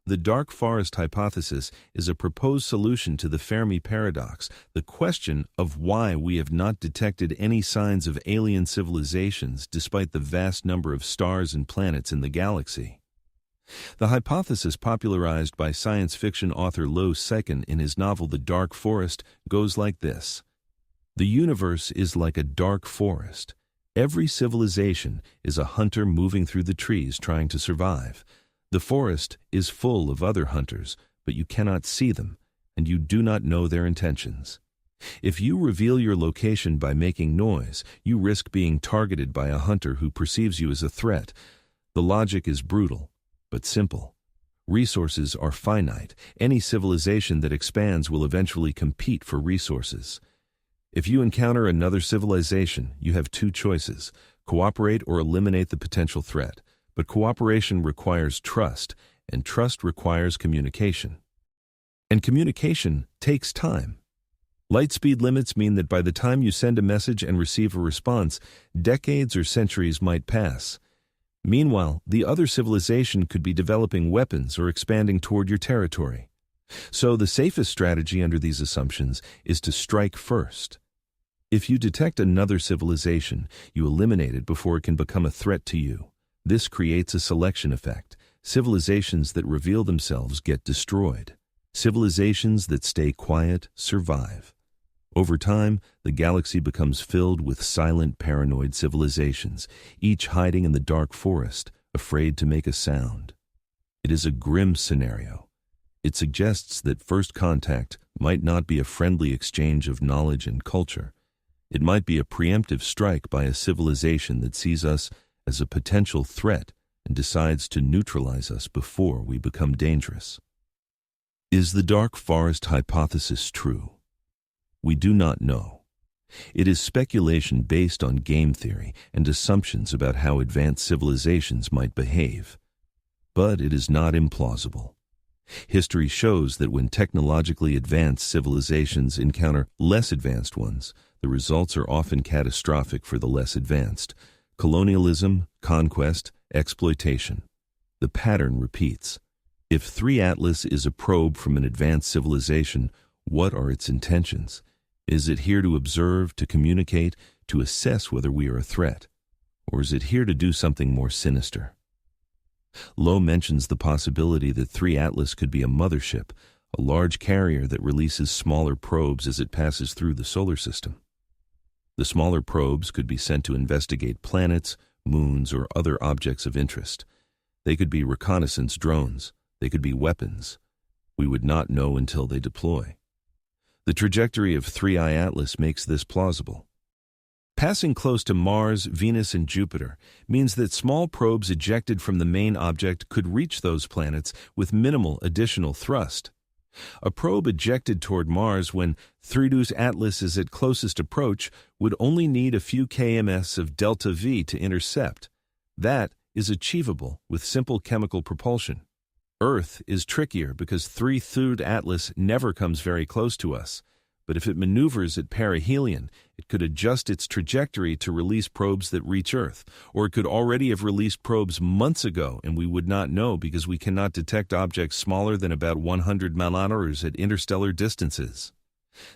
The dark forest hypothesis is a proposed solution to the Fermi paradox, the question of why we have not detected any signs of alien civilizations despite the vast number of stars and planets in the galaxy. The hypothesis popularized by science fiction author Loeb in his novel The Dark Forest goes like this. The universe is like a dark forest. Every civilization is a hunter moving through the trees trying to survive. The forest is full of other hunters, but you cannot see them, and you do not know their intentions. If you reveal your location by making noise, you risk being targeted by a hunter who perceives you as a threat. The logic is brutal, but simple. Resources are finite. Any civilization that expands will eventually compete for resources. If you encounter another civilization, you have two choices: cooperate or eliminate the potential threat. But cooperation requires trust, and trust requires communication. And communication takes time. Light speed limits mean that by the time you send a message and receive a response, decades or centuries might pass. Meanwhile, the other civilization could be developing weapons or expanding toward your territory. So the safest strategy under these assumptions is to strike first. If you detect another civilization, you eliminate it before it can become a threat to you. This creates a selection effect. Civilizations that reveal themselves get destroyed. Civilizations that stay quiet survive. Over time, the galaxy becomes filled with silent, paranoid civilizations, each hiding in the dark forest, afraid to make a sound. It is a grim scenario. It suggests that first contact might not be a friendly exchange of knowledge and culture. It might be a preemptive strike by a civilization that sees us as a potential threat and decides to neutralize us before we become dangerous. Is the dark forest hypothesis true? We do not know. It is speculation based on game theory and assumptions about how advanced civilizations might behave. But it is not implausible. History shows that when technologically advanced civilizations encounter less advanced ones, the results are often catastrophic for the less advanced. Colonialism, conquest, exploitation. The pattern repeats. If 3 Atlas is a probe from an advanced civilization, what are its intentions? Is it here to observe, to communicate, to assess whether we are a threat? Or is it here to do something more sinister? Loeb mentions the possibility that 3 Atlas could be a mothership, a large carrier that releases smaller probes as it passes through the solar system. The smaller probes could be sent to investigate planets, moons, or other objects of interest. They could be reconnaissance drones. They could be weapons. We would not know until they deploy. The trajectory of 3I Atlas makes this plausible. Passing close to Mars, Venus, and Jupiter means that small probes ejected from the main object could reach those planets with minimal additional thrust. A probe ejected toward Mars when 3 Atlas is at closest approach would only need a few kms of delta V to intercept. That is achievable with simple chemical propulsion. Earth is trickier because 3 Atlas never comes very close to us. But if it maneuvers at perihelion, it could adjust its trajectory to release probes that reach Earth, or it could already have released probes months ago and we would not know because we cannot detect objects smaller than about 100 man-hours at interstellar distances.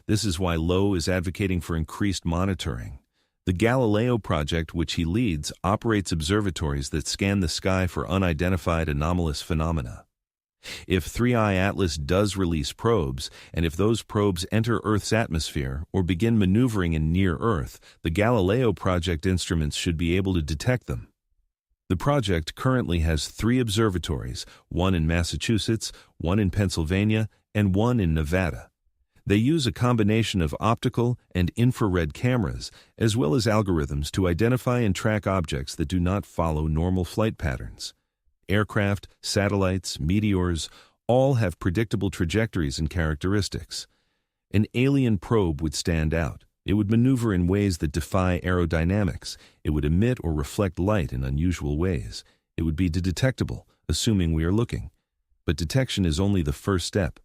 This is why Loeb is advocating for increased monitoring. The Galileo project, which he leads, operates observatories that scan the sky for unidentified anomalous phenomena. If 3I Atlas does release probes, and if those probes enter Earth's atmosphere or begin maneuvering in near Earth, the Galileo project instruments should be able to detect them. The project currently has 3 observatories, one in Massachusetts, one in Pennsylvania, and one in Nevada. They use a combination of optical and infrared cameras, as well as algorithms to identify and track objects that do not follow normal flight patterns. Aircraft, satellites, meteors, all have predictable trajectories and characteristics. An alien probe would stand out. It would maneuver in ways that defy aerodynamics. It would emit or reflect light in unusual ways. It would be detectable, assuming we are looking. But detection is only the first step.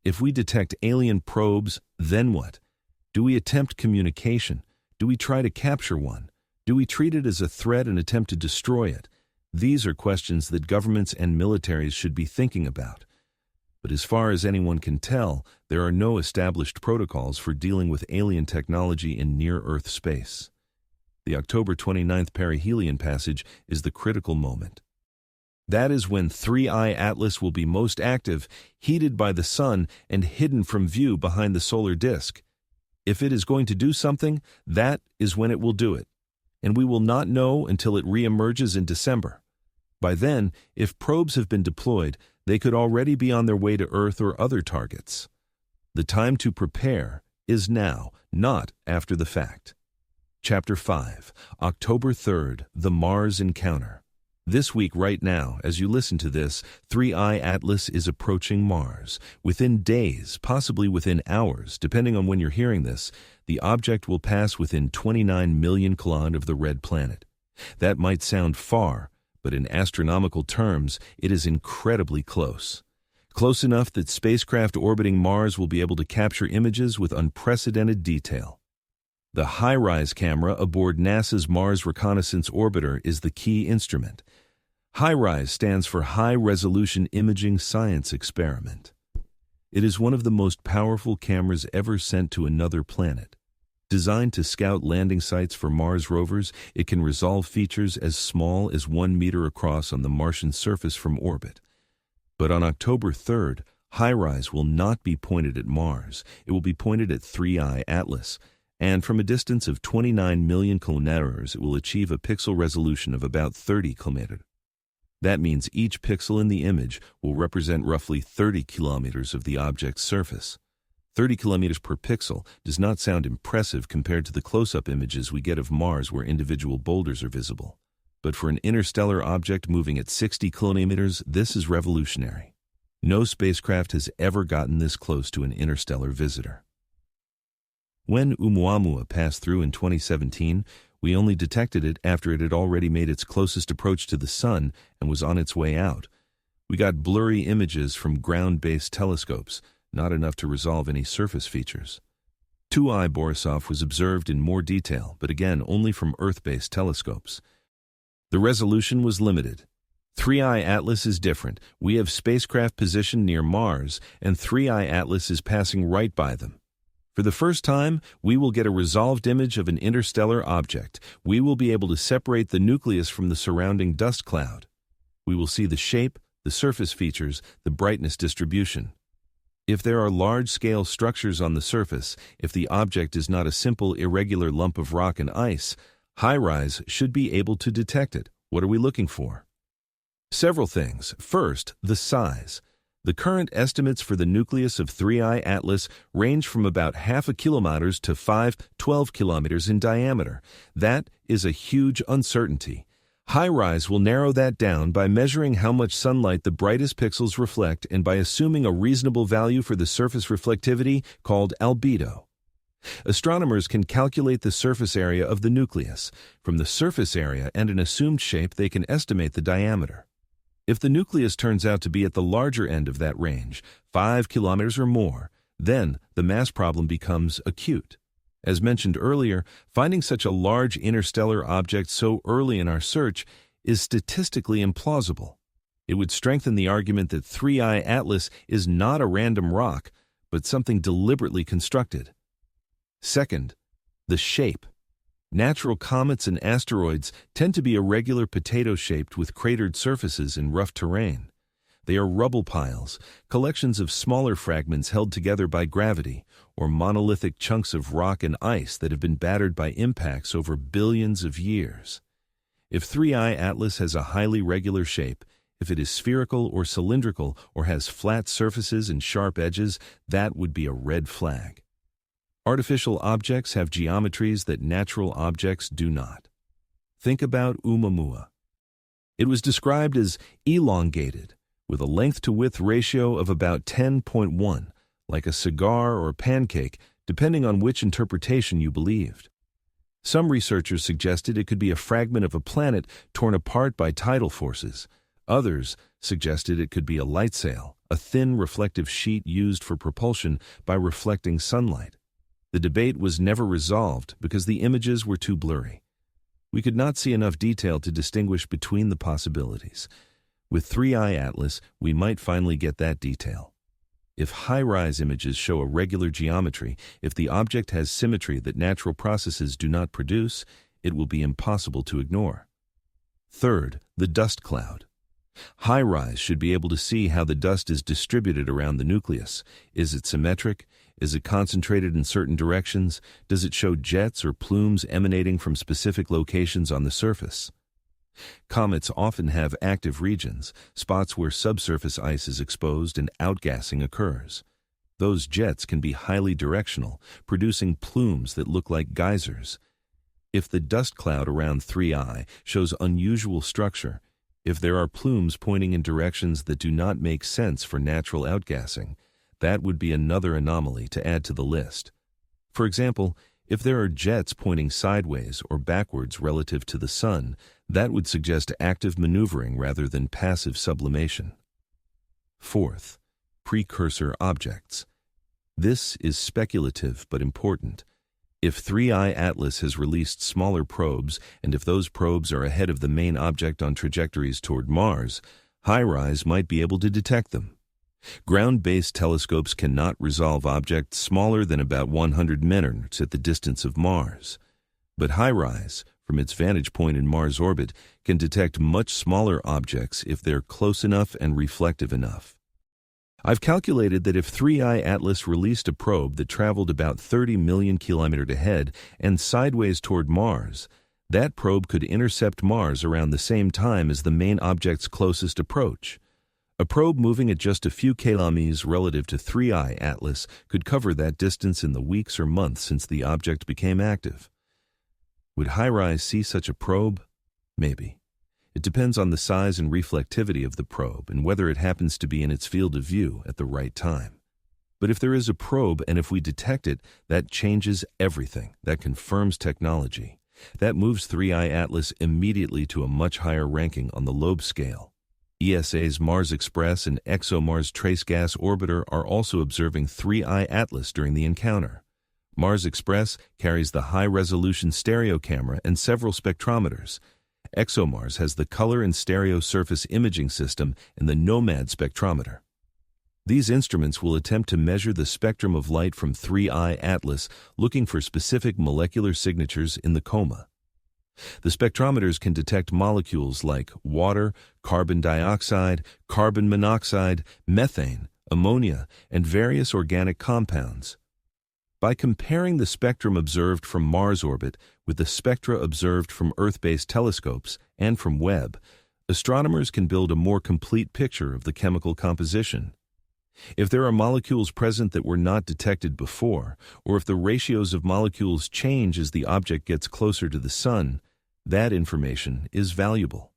If we detect alien probes, then what? Do we attempt communication? Do we try to capture one? Do we treat it as a threat and attempt to destroy it? These are questions that governments and militaries should be thinking about. But as far as anyone can tell, there are no established protocols for dealing with alien technology in near-Earth space. The October 29th perihelion passage is the critical moment. That is when 3i Atlas will be most active, heated by the sun and hidden from view behind the solar disk. If it is going to do something, that is when it will do it, and we will not know until it reemerges in December. By then, if probes have been deployed, they could already be on their way to Earth or other targets. The time to prepare is now, not after the fact. Chapter 5, October 3rd, The Mars Encounter. This week right now, as you listen to this, 3i Atlas is approaching Mars. Within days, possibly within hours, depending on when you're hearing this, the object will pass within 29 million km of the red planet. That might sound far, but in astronomical terms, it is incredibly close. Close enough that spacecraft orbiting Mars will be able to capture images with unprecedented detail. The HiRISE camera aboard NASA's Mars Reconnaissance Orbiter is the key instrument. HiRISE stands for High Resolution Imaging Science Experiment. It is one of the most powerful cameras ever sent to another planet. Designed to scout landing sites for Mars rovers, it can resolve features as small as 1 meter across on the Martian surface from orbit. But on October 3rd, HiRISE will not be pointed at Mars. It will be pointed at 3i Atlas, and from a distance of 29 million kilometers, it will achieve a pixel resolution of about 30 kilometers. That means each pixel in the image will represent roughly 30 kilometers of the object's surface. 30 kilometers per pixel does not sound impressive compared to the close-up images we get of Mars where individual boulders are visible. But for an interstellar object moving at 60 kilometers, this is revolutionary. No spacecraft has ever gotten this close to an interstellar visitor. When Oumuamua passed through in 2017, we only detected it after it had already made its closest approach to the Sun and was on its way out. We got blurry images from ground-based telescopes, not enough to resolve any surface features. 2i Borisov was observed in more detail, but again only from Earth-based telescopes. The resolution was limited. 3i Atlas is different. We have spacecraft positioned near Mars, and 3i Atlas is passing right by them. For the first time, we will get a resolved image of an interstellar object. We will be able to separate the nucleus from the surrounding dust cloud. We will see the shape, the surface features, the brightness distribution. If there are large-scale structures on the surface, if the object is not a simple irregular lump of rock and ice, HiRISE should be able to detect it. What are we looking for? Several things. First, the size. The current estimates for the nucleus of 3i Atlas range from about 0.5 kilometers to 12 kilometers in diameter. That is a huge uncertainty. HiRISE will narrow that down by measuring how much sunlight the brightest pixels reflect and by assuming a reasonable value for the surface reflectivity called albedo. Astronomers can calculate the surface area of the nucleus. From the surface area and an assumed shape, they can estimate the diameter. If the nucleus turns out to be at the larger end of that range, 5 kilometers or more, then the mass problem becomes acute. As mentioned earlier, finding such a large interstellar object so early in our search is statistically implausible. It would strengthen the argument that 3i Atlas is not a random rock, but something deliberately constructed. Second, the shape. Natural comets and asteroids tend to be irregular potato-shaped with cratered surfaces in rough terrain. They are rubble piles, collections of smaller fragments held together by gravity, or monolithic chunks of rock and ice that have been battered by impacts over billions of years. If 3i Atlas has a highly regular shape, if it is spherical or cylindrical or has flat surfaces and sharp edges, that would be a red flag. Artificial objects have geometries that natural objects do not. Think about Oumuamua. It was described as elongated, with a length-to-width ratio of about 10.1, like a cigar or a pancake, depending on which interpretation you believed. Some researchers suggested it could be a fragment of a planet torn apart by tidal forces. Others suggested it could be a light sail, a thin reflective sheet used for propulsion by reflecting sunlight. The debate was never resolved because the images were too blurry. We could not see enough detail to distinguish between the possibilities. With 3i Atlas, we might finally get that detail. If HiRISE images show a regular geometry, if the object has symmetry that natural processes do not produce, it will be impossible to ignore. Third, the dust cloud. HiRISE should be able to see how the dust is distributed around the nucleus. Is it symmetric? Is it concentrated in certain directions? Does it show jets or plumes emanating from specific locations on the surface? Comets often have active regions, spots where subsurface ice is exposed and outgassing occurs. Those jets can be highly directional, producing plumes that look like geysers. If the dust cloud around 3I shows unusual structure, if there are plumes pointing in directions that do not make sense for natural outgassing, that would be another anomaly to add to the list. For example, if there are jets pointing sideways or backwards relative to the sun, that would suggest active maneuvering rather than passive sublimation. Fourth, precursor objects. This is speculative but important. If 3I Atlas has released smaller probes, and if those probes are ahead of the main object on trajectories toward Mars, HiRISE might be able to detect them. Ground-based telescopes cannot resolve objects smaller than about 100 megahertz at the distance of Mars. But HiRISE, from its vantage point in Mars orbit, can detect much smaller objects if they're close enough and reflective enough. I've calculated that if 3I Atlas released a probe that traveled about 30 million kilometers ahead and sideways toward Mars, that probe could intercept Mars around the same time as the main object's closest approach. A probe moving at just a few kilometers relative to 3I Atlas could cover that distance in the weeks or months since the object became active. Would HiRISE see such a probe? Maybe. It depends on the size and reflectivity of the probe and whether it happens to be in its field of view at the right time. But if there is a probe and if we detect it, that changes everything. That confirms technology. That moves 3I Atlas immediately to a much higher ranking on the Loeb scale. ESA's Mars Express and ExoMars Trace Gas Orbiter are also observing 3I Atlas during the encounter. Mars Express carries the high-resolution stereo camera and several spectrometers. ExoMars has the color and stereo surface imaging system and the Nomad spectrometer. These instruments will attempt to measure the spectrum of light from 3I Atlas, looking for specific molecular signatures in the coma. The spectrometers can detect molecules like water, carbon dioxide, carbon monoxide, methane, ammonia, and various organic compounds. By comparing the spectrum observed from Mars orbit with the spectra observed from Earth-based telescopes and from Webb, astronomers can build a more complete picture of the chemical composition. If there are molecules present that were not detected before, or if the ratios of molecules change as the object gets closer to the Sun, that information is valuable.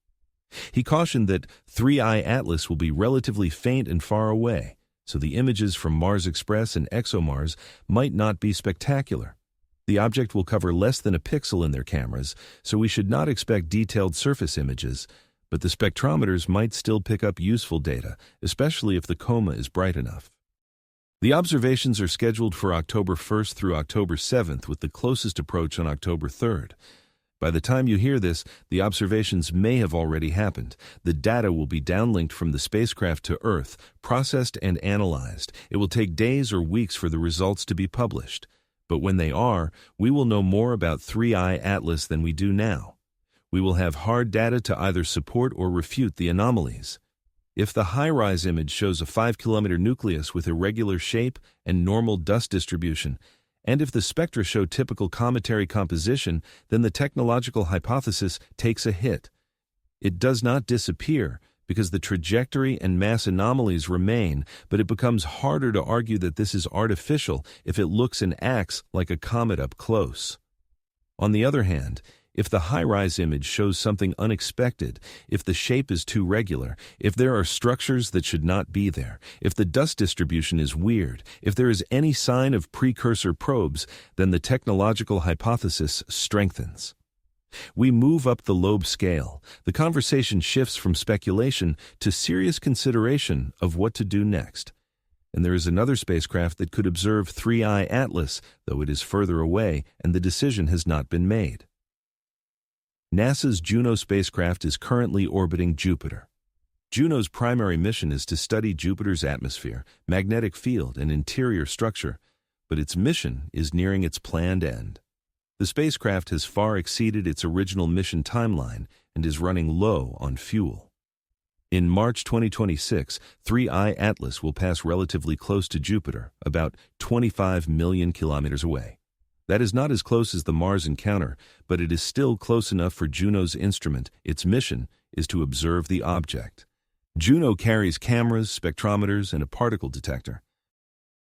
He cautioned that 3I Atlas will be relatively faint and far away, so the images from Mars Express and ExoMars might not be spectacular. The object will cover less than a pixel in their cameras, so we should not expect detailed surface images, but the spectrometers might still pick up useful data, especially if the coma is bright enough. The observations are scheduled for October 1st through October 7th, with the closest approach on October 3rd. By the time you hear this, the observations may have already happened. The data will be downlinked from the spacecraft to Earth, processed and analyzed. It will take days or weeks for the results to be published. But when they are, we will know more about 3I Atlas than we do now. We will have hard data to either support or refute the anomalies. If the HiRISE image shows a 5-kilometer nucleus with irregular shape and normal dust distribution, and if the spectra show typical cometary composition, then the technological hypothesis takes a hit. It does not disappear because the trajectory and mass anomalies remain, but it becomes harder to argue that this is artificial if it looks and acts like a comet up close. On the other hand, if the HiRISE image shows something unexpected, if the shape is too regular, if there are structures that should not be there, if the dust distribution is weird, if there is any sign of precursor probes, then the technological hypothesis strengthens. We move up the Loeb scale. The conversation shifts from speculation to serious consideration of what to do next. And there is another spacecraft that could observe 3I Atlas, though it is further away and the decision has not been made. NASA's Juno spacecraft is currently orbiting Jupiter. Juno's primary mission is to study Jupiter's atmosphere, magnetic field, and interior structure, but its mission is nearing its planned end. The spacecraft has far exceeded its original mission timeline and is running low on fuel. In March 2026, 3I Atlas will pass relatively close to Jupiter, about 25 million kilometers away. That is not as close as the Mars encounter, but it is still close enough for Juno's instrument. Its mission is to observe the object. Juno carries cameras, spectrometers, and a particle detector.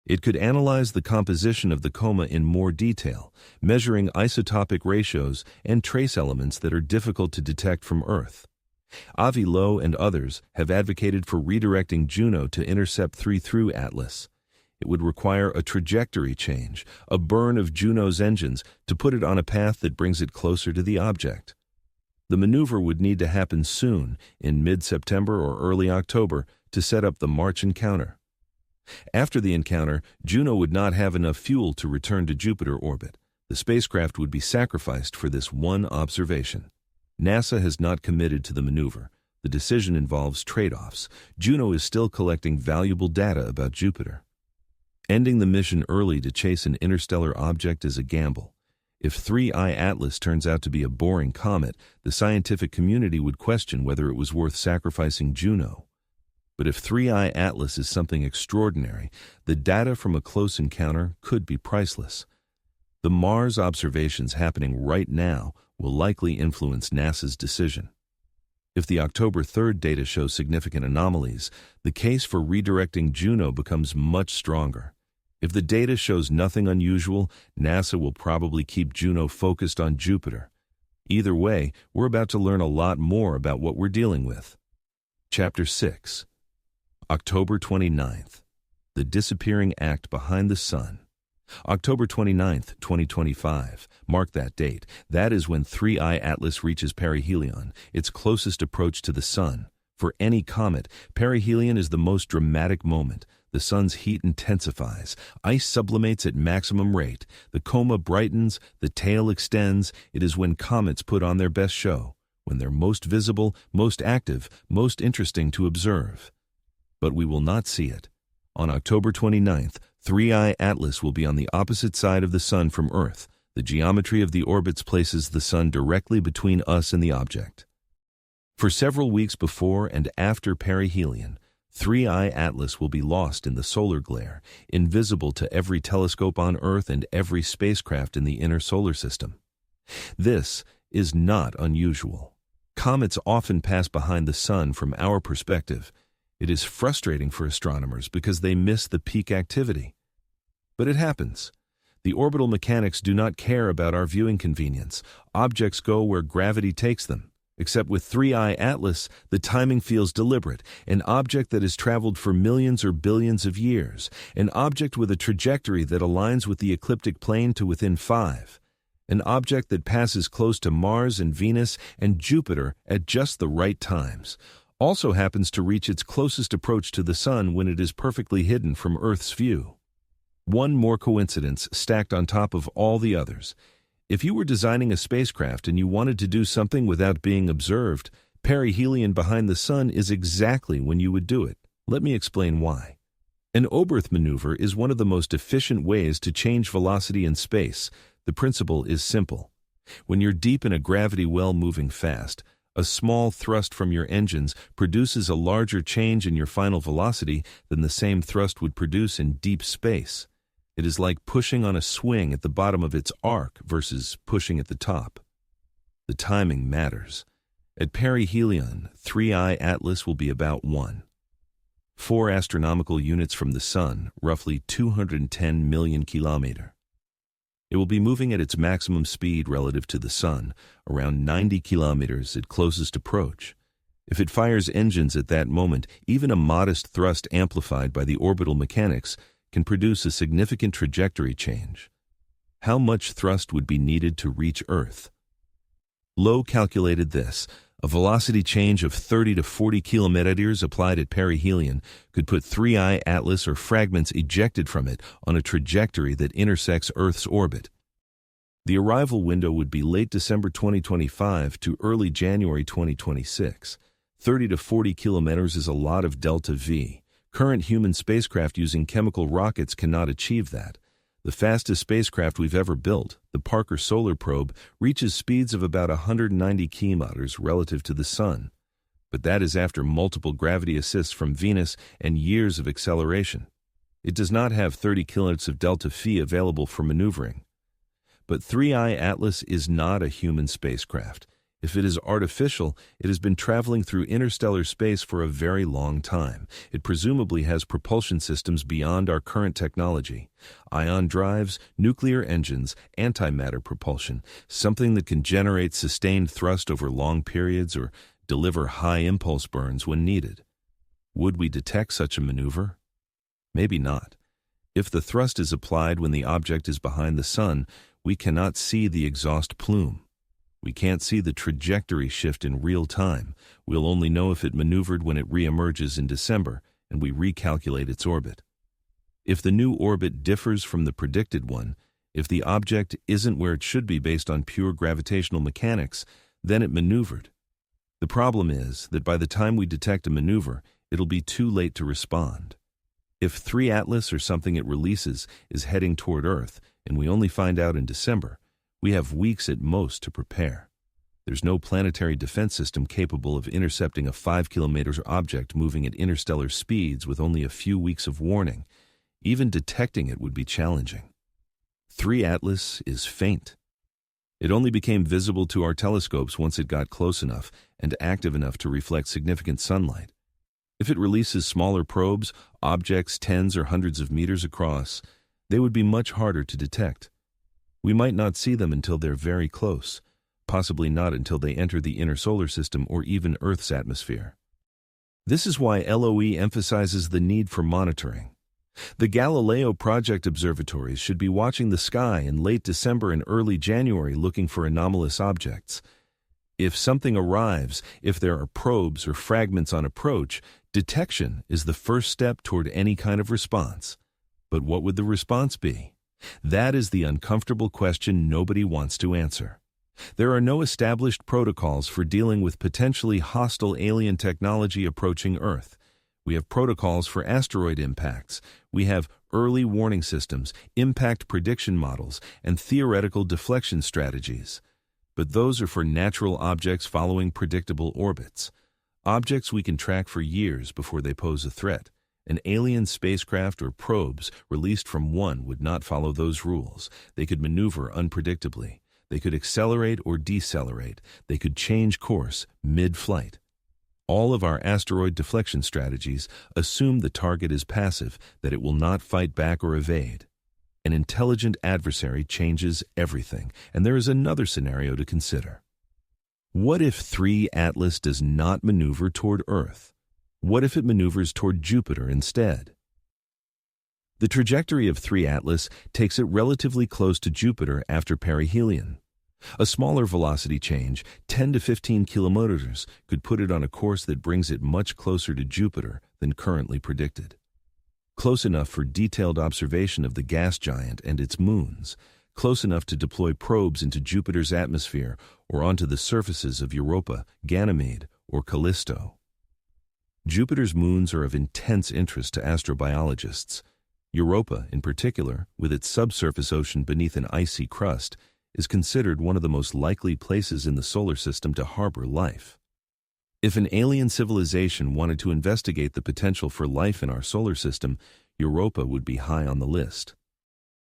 It could analyze the composition of the coma in more detail, measuring isotopic ratios and trace elements that are difficult to detect from Earth. Avi Loeb and others have advocated for redirecting Juno to intercept 3 through Atlas. It would require a trajectory change, a burn of Juno's engines, to put it on a path that brings it closer to the object. The maneuver would need to happen soon, in mid-September or early October, to set up the March encounter. After the encounter, Juno would not have enough fuel to return to Jupiter orbit. The spacecraft would be sacrificed for this one observation. NASA has not committed to the maneuver. The decision involves trade-offs. Juno is still collecting valuable data about Jupiter. Ending the mission early to chase an interstellar object is a gamble. If 3I Atlas turns out to be a boring comet, the scientific community would question whether it was worth sacrificing Juno. But if 3I Atlas is something extraordinary, the data from a close encounter could be priceless. The Mars observations happening right now will likely influence NASA's decision. If the October 3rd data show significant anomalies, the case for redirecting Juno becomes much stronger. If the data shows nothing unusual, NASA will probably keep Juno focused on Jupiter. Either way, we're about to learn a lot more about what we're dealing with. Chapter 6. October 29th. The Disappearing Act Behind the Sun. October 29th, 2025. Mark that date. That is when 3I Atlas reaches perihelion, its closest approach to the Sun. For any comet, perihelion is the most dramatic moment. The Sun's heat intensifies. Ice sublimates at maximum rate. The coma brightens. The tail extends. It is when comets put on their best show, when they're most visible, most active, most interesting to observe. But we will not see it. On October 29th, 3I Atlas will be on the opposite side of the Sun from Earth. The geometry of the orbits places the Sun directly between us and the object. For several weeks before and after perihelion, 3I Atlas will be lost in the solar glare, invisible to every telescope on Earth and every spacecraft in the inner solar system. This is not unusual. Comets often pass behind the Sun from our perspective. It is frustrating for astronomers because they miss the peak activity. But it happens. The orbital mechanics do not care about our viewing convenience. Objects go where gravity takes them. Except with 3I Atlas, the timing feels deliberate, an object that has traveled for millions or billions of years, an object with a trajectory that aligns with the ecliptic plane to within 5, an object that passes close to Mars and Venus and Jupiter at just the right times, also happens to reach its closest approach to the Sun when it is perfectly hidden from Earth's view. One more coincidence stacked on top of all the others. If you were designing a spacecraft and you wanted to do something without being observed, perihelion behind the Sun is exactly when you would do it. Let me explain why. An Oberth maneuver is one of the most efficient ways to change velocity in space. The principle is simple. When you're deep in a gravity well moving fast, a small thrust from your engines produces a larger change in your final velocity than the same thrust would produce in deep space. It is like pushing on a swing at the bottom of its arc versus pushing at the top. The timing matters. At perihelion, 3I Atlas will be about 1.4 astronomical units from the Sun, roughly 210 million kilometers. It will be moving at its maximum speed relative to the Sun, around 90 kilometers at closest approach. If it fires engines at that moment, even a modest thrust amplified by the orbital mechanics can produce a significant trajectory change. How much thrust would be needed to reach Earth? Loeb calculated this. A velocity change of 30 to 40 kilometers applied at perihelion could put 3I Atlas or fragments ejected from it on a trajectory that intersects Earth's orbit. The arrival window would be late December 2025 to early January 2026. 30 to 40 kilometers is a lot of delta V. Current human spacecraft using chemical rockets cannot achieve that. The fastest spacecraft we've ever built, the Parker Solar Probe, reaches speeds of about 190 kilometers relative to the Sun. But that is after multiple gravity assists from Venus and years of acceleration. It does not have 30 kilonewtons of delta phi available for maneuvering. But 3I Atlas is not a human spacecraft. If it is artificial, it has been traveling through interstellar space for a very long time. It presumably has propulsion systems beyond our current technology. Ion drives, nuclear engines, antimatter propulsion, something that can generate sustained thrust over long periods or deliver high impulse burns when needed. Would we detect such a maneuver? Maybe not. If the thrust is applied when the object is behind the sun, we cannot see the exhaust plume. We can't see the trajectory shift in real time. We'll only know if it maneuvered when it reemerges in December and we recalculate its orbit. If the new orbit differs from the predicted one, if the object isn't where it should be based on pure gravitational mechanics, then it maneuvered. The problem is that by the time we detect a maneuver, it'll be too late to respond. If 3 Atlas or something it releases is heading toward Earth and we only find out in December, we have weeks at most to prepare. There's no planetary defense system capable of intercepting a 5-kilometer object moving at interstellar speeds with only a few weeks of warning. Even detecting it would be challenging. 3 Atlas is faint. It only became visible to our telescopes once it got close enough and active enough to reflect significant sunlight. If it releases smaller probes, objects tens or hundreds of meters across, they would be much harder to detect. We might not see them until they're very close, possibly not until they enter the inner solar system or even Earth's atmosphere. This is why LOE emphasizes the need for monitoring. The Galileo Project observatories should be watching the sky in late December and early January looking for anomalous objects. If something arrives, if there are probes or fragments on approach, detection is the first step toward any kind of response. But what would the response be? That is the uncomfortable question nobody wants to answer. There are no established protocols for dealing with potentially hostile alien technology approaching Earth. We have protocols for asteroid impacts. We have early warning systems, impact prediction models, and theoretical deflection strategies. But those are for natural objects following predictable orbits. Objects we can track for years before they pose a threat. An alien spacecraft or probes released from one would not follow those rules. They could maneuver unpredictably. They could accelerate or decelerate. They could change course mid-flight. All of our asteroid deflection strategies assume the target is passive, that it will not fight back or evade. An intelligent adversary changes everything, and there is another scenario to consider. What if 3 Atlas does not maneuver toward Earth? What if it maneuvers toward Jupiter instead? The trajectory of 3 Atlas takes it relatively close to Jupiter after perihelion. A smaller velocity change, 10 to 15 kilometers, could put it on a course that brings it much closer to Jupiter than currently predicted. Close enough for detailed observation of the gas giant and its moons, close enough to deploy probes into Jupiter's atmosphere or onto the surfaces of Europa, Ganymede, or Callisto. Jupiter's moons are of intense interest to astrobiologists. Europa, in particular, with its subsurface ocean beneath an icy crust, is considered one of the most likely places in the solar system to harbor life. If an alien civilization wanted to investigate the potential for life in our solar system, Europa would be high on the list.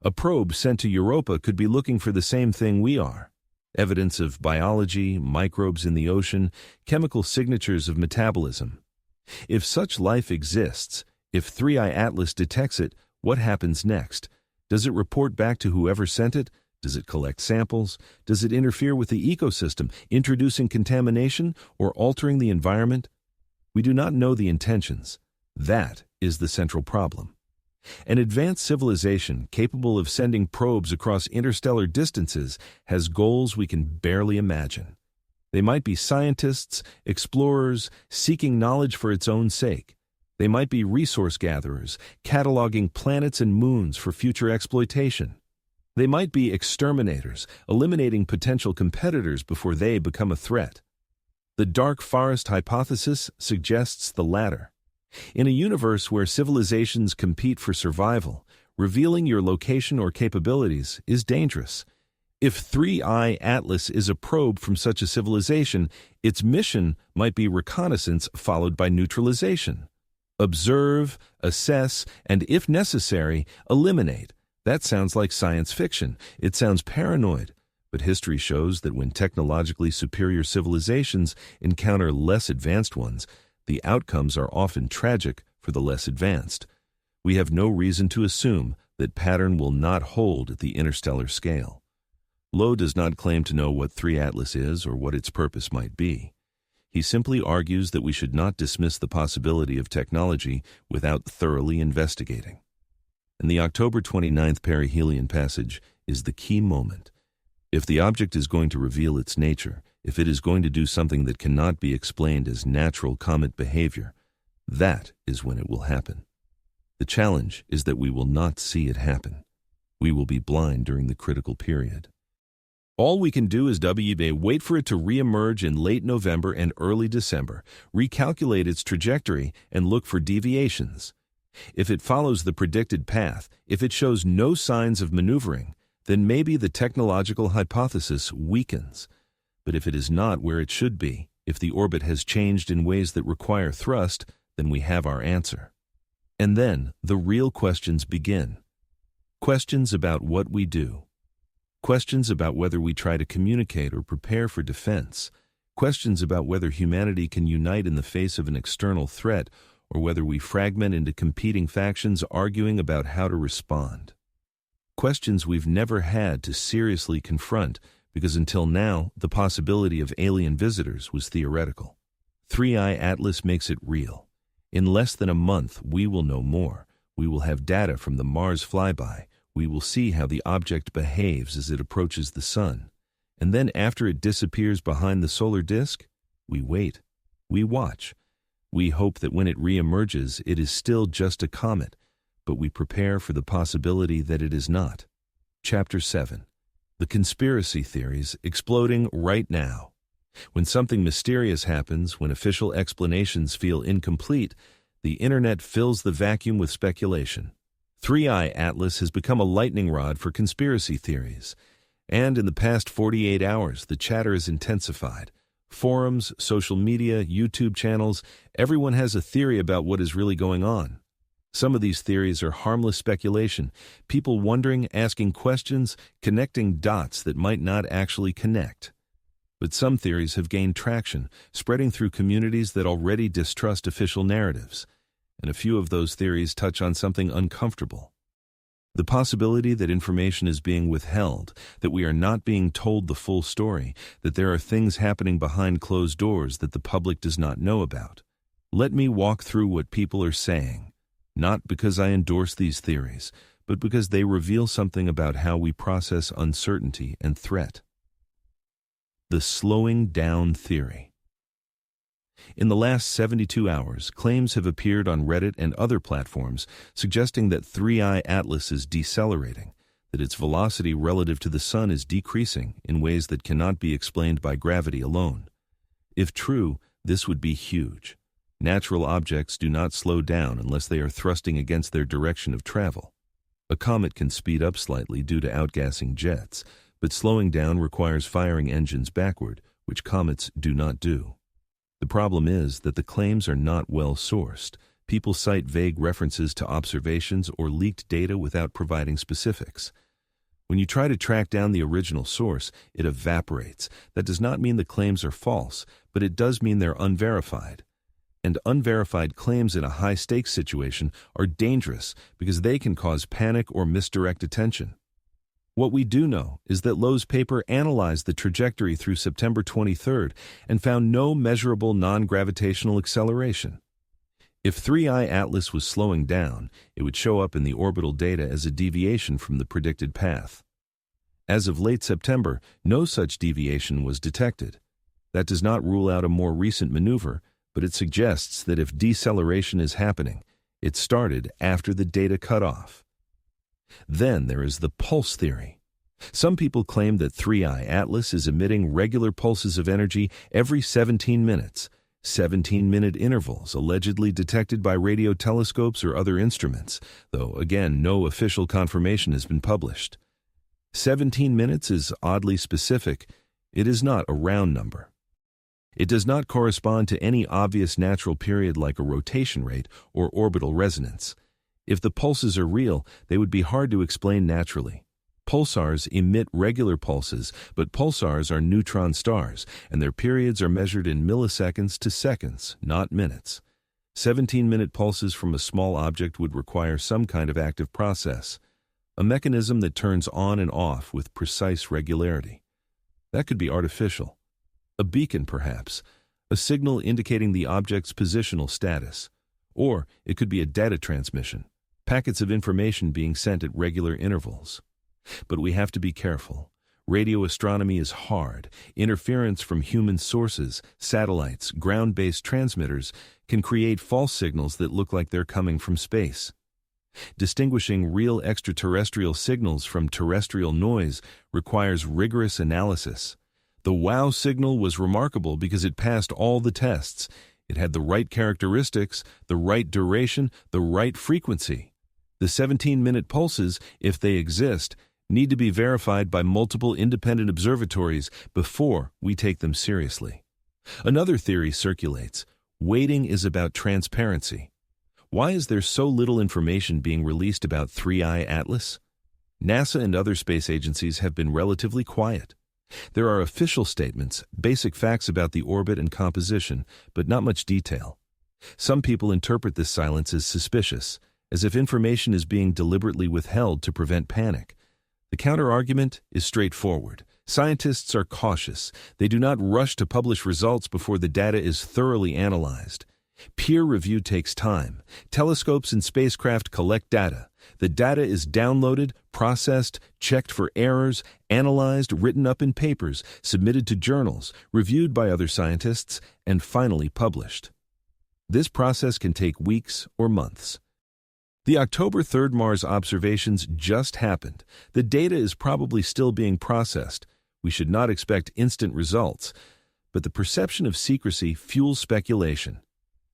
A probe sent to Europa could be looking for the same thing we are: evidence of biology, microbes in the ocean, chemical signatures of metabolism. If such life exists, if 3I Atlas detects it, what happens next? Does it report back to whoever sent it? Does it collect samples? Does it interfere with the ecosystem, introducing contamination or altering the environment? We do not know the intentions. That is the central problem. An advanced civilization capable of sending probes across interstellar distances has goals we can barely imagine. They might be scientists, explorers, seeking knowledge for its own sake. They might be resource gatherers, cataloging planets and moons for future exploitation. They might be exterminators, eliminating potential competitors before they become a threat. The dark forest hypothesis suggests the latter. In a universe where civilizations compete for survival, revealing your location or capabilities is dangerous. If 3I Atlas is a probe from such a civilization, its mission might be reconnaissance followed by neutralization. Observe, assess, and if necessary, eliminate. That sounds like science fiction. It sounds paranoid. But history shows that when technologically superior civilizations encounter less advanced ones, the outcomes are often tragic for the less advanced. We have no reason to assume that pattern will not hold at the interstellar scale. Loeb does not claim to know what 3 Atlas is or what its purpose might be. He simply argues that we should not dismiss the possibility of technology without thoroughly investigating. And the October 29th perihelion passage is the key moment. If the object is going to reveal its nature, if it is going to do something that cannot be explained as natural comet behavior, that is when it will happen. The challenge is that we will not see it happen. We will be blind during the critical period. All we can do is wait for it to reemerge in late November and early December, recalculate its trajectory, and look for deviations. If it follows the predicted path, if it shows no signs of maneuvering, then maybe the technological hypothesis weakens. But if it is not where it should be, if the orbit has changed in ways that require thrust, then we have our answer. And then the real questions begin. Questions about what we do. Questions about whether we try to communicate or prepare for defense. Questions about whether humanity can unite in the face of an external threat, or whether we fragment into competing factions arguing about how to respond. Questions we've never had to seriously confront because until now, the possibility of alien visitors was theoretical. 3I Atlas makes it real. In less than a month, we will know more. We will have data from the Mars flyby. We will see how the object behaves as it approaches the sun. And then after it disappears behind the solar disk, we wait. We watch. We hope that when it reemerges, it is still just a comet, but we prepare for the possibility that it is not. Chapter 7. The conspiracy theories exploding right now. When something mysterious happens, when official explanations feel incomplete, the internet fills the vacuum with speculation. 3I Atlas has become a lightning rod for conspiracy theories. And in the past 48 hours, the chatter has intensified. Forums, social media, YouTube channels, everyone has a theory about what is really going on. Some of these theories are harmless speculation, people wondering, asking questions, connecting dots that might not actually connect. But some theories have gained traction, spreading through communities that already distrust official narratives. And a few of those theories touch on something uncomfortable. The possibility that information is being withheld, that we are not being told the full story, that there are things happening behind closed doors that the public does not know about. Let me walk through what people are saying, not because I endorse these theories, but because they reveal something about how we process uncertainty and threat. The slowing down theory. In the last 72 hours, claims have appeared on Reddit and other platforms suggesting that 3I Atlas is decelerating, that its velocity relative to the sun is decreasing in ways that cannot be explained by gravity alone. If true, this would be huge. Natural objects do not slow down unless they are thrusting against their direction of travel. A comet can speed up slightly due to outgassing jets, but slowing down requires firing engines backward, which comets do not do. The problem is that the claims are not well sourced. People cite vague references to observations or leaked data without providing specifics. When you try to track down the original source, it evaporates. That does not mean the claims are false, but it does mean they're unverified. And unverified claims in a high-stakes situation are dangerous because they can cause panic or misdirect attention. What we do know is that Loeb's paper analyzed the trajectory through September 23rd and found no measurable non-gravitational acceleration. If 3I Atlas was slowing down, it would show up in the orbital data as a deviation from the predicted path. As of late September, no such deviation was detected. That does not rule out a more recent maneuver, but it suggests that if deceleration is happening, it started after the data cutoff. Then there is the pulse theory. Some people claim that 3I Atlas is emitting regular pulses of energy every 17 minutes, 17-minute intervals allegedly detected by radio telescopes or other instruments, though again no official confirmation has been published. 17 minutes is oddly specific. It is not a round number. It does not correspond to any obvious natural period like a rotation rate or orbital resonance. If the pulses are real, they would be hard to explain naturally. Pulsars emit regular pulses, but pulsars are neutron stars, and their periods are measured in milliseconds to seconds, not minutes. 17-minute pulses from a small object would require some kind of active process, a mechanism that turns on and off with precise regularity. That could be artificial. A beacon, perhaps, a signal indicating the object's positional status. Or it could be a data transmission, packets of information being sent at regular intervals. But we have to be careful. Radio astronomy is hard. Interference from human sources, satellites, ground-based transmitters can create false signals that look like they're coming from space. Distinguishing real extraterrestrial signals from terrestrial noise requires rigorous analysis. The WOW signal was remarkable because it passed all the tests. It had the right characteristics, the right duration, the right frequency. The 17-minute pulses, if they exist, need to be verified by multiple independent observatories before we take them seriously. Another theory circulates. Waiting is about transparency. Why is there so little information being released about 3I Atlas? NASA and other space agencies have been relatively quiet. There are official statements, basic facts about the orbit and composition, but not much detail. Some people interpret this silence as suspicious, as if information is being deliberately withheld to prevent panic. The counter-argument is straightforward. Scientists are cautious. They do not rush to publish results before the data is thoroughly analyzed. Peer review takes time. Telescopes and spacecraft collect data. The data is downloaded, processed, checked for errors, analyzed, written up in papers, submitted to journals, reviewed by other scientists, and finally published. This process can take weeks or months. The October 3rd Mars observations just happened. The data is probably still being processed. We should not expect instant results, but the perception of secrecy fuels speculation.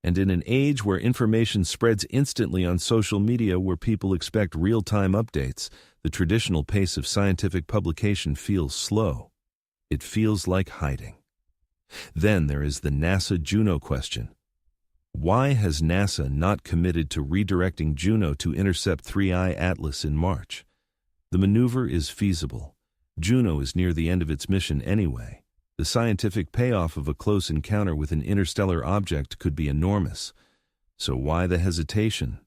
And in an age where information spreads instantly on social media where people expect real-time updates, the traditional pace of scientific publication feels slow. It feels like hiding. Then there is the NASA Juno question. Why has NASA not committed to redirecting Juno to intercept 3I Atlas in March? The maneuver is feasible. Juno is near the end of its mission anyway. The scientific payoff of a close encounter with an interstellar object could be enormous. So why the hesitation?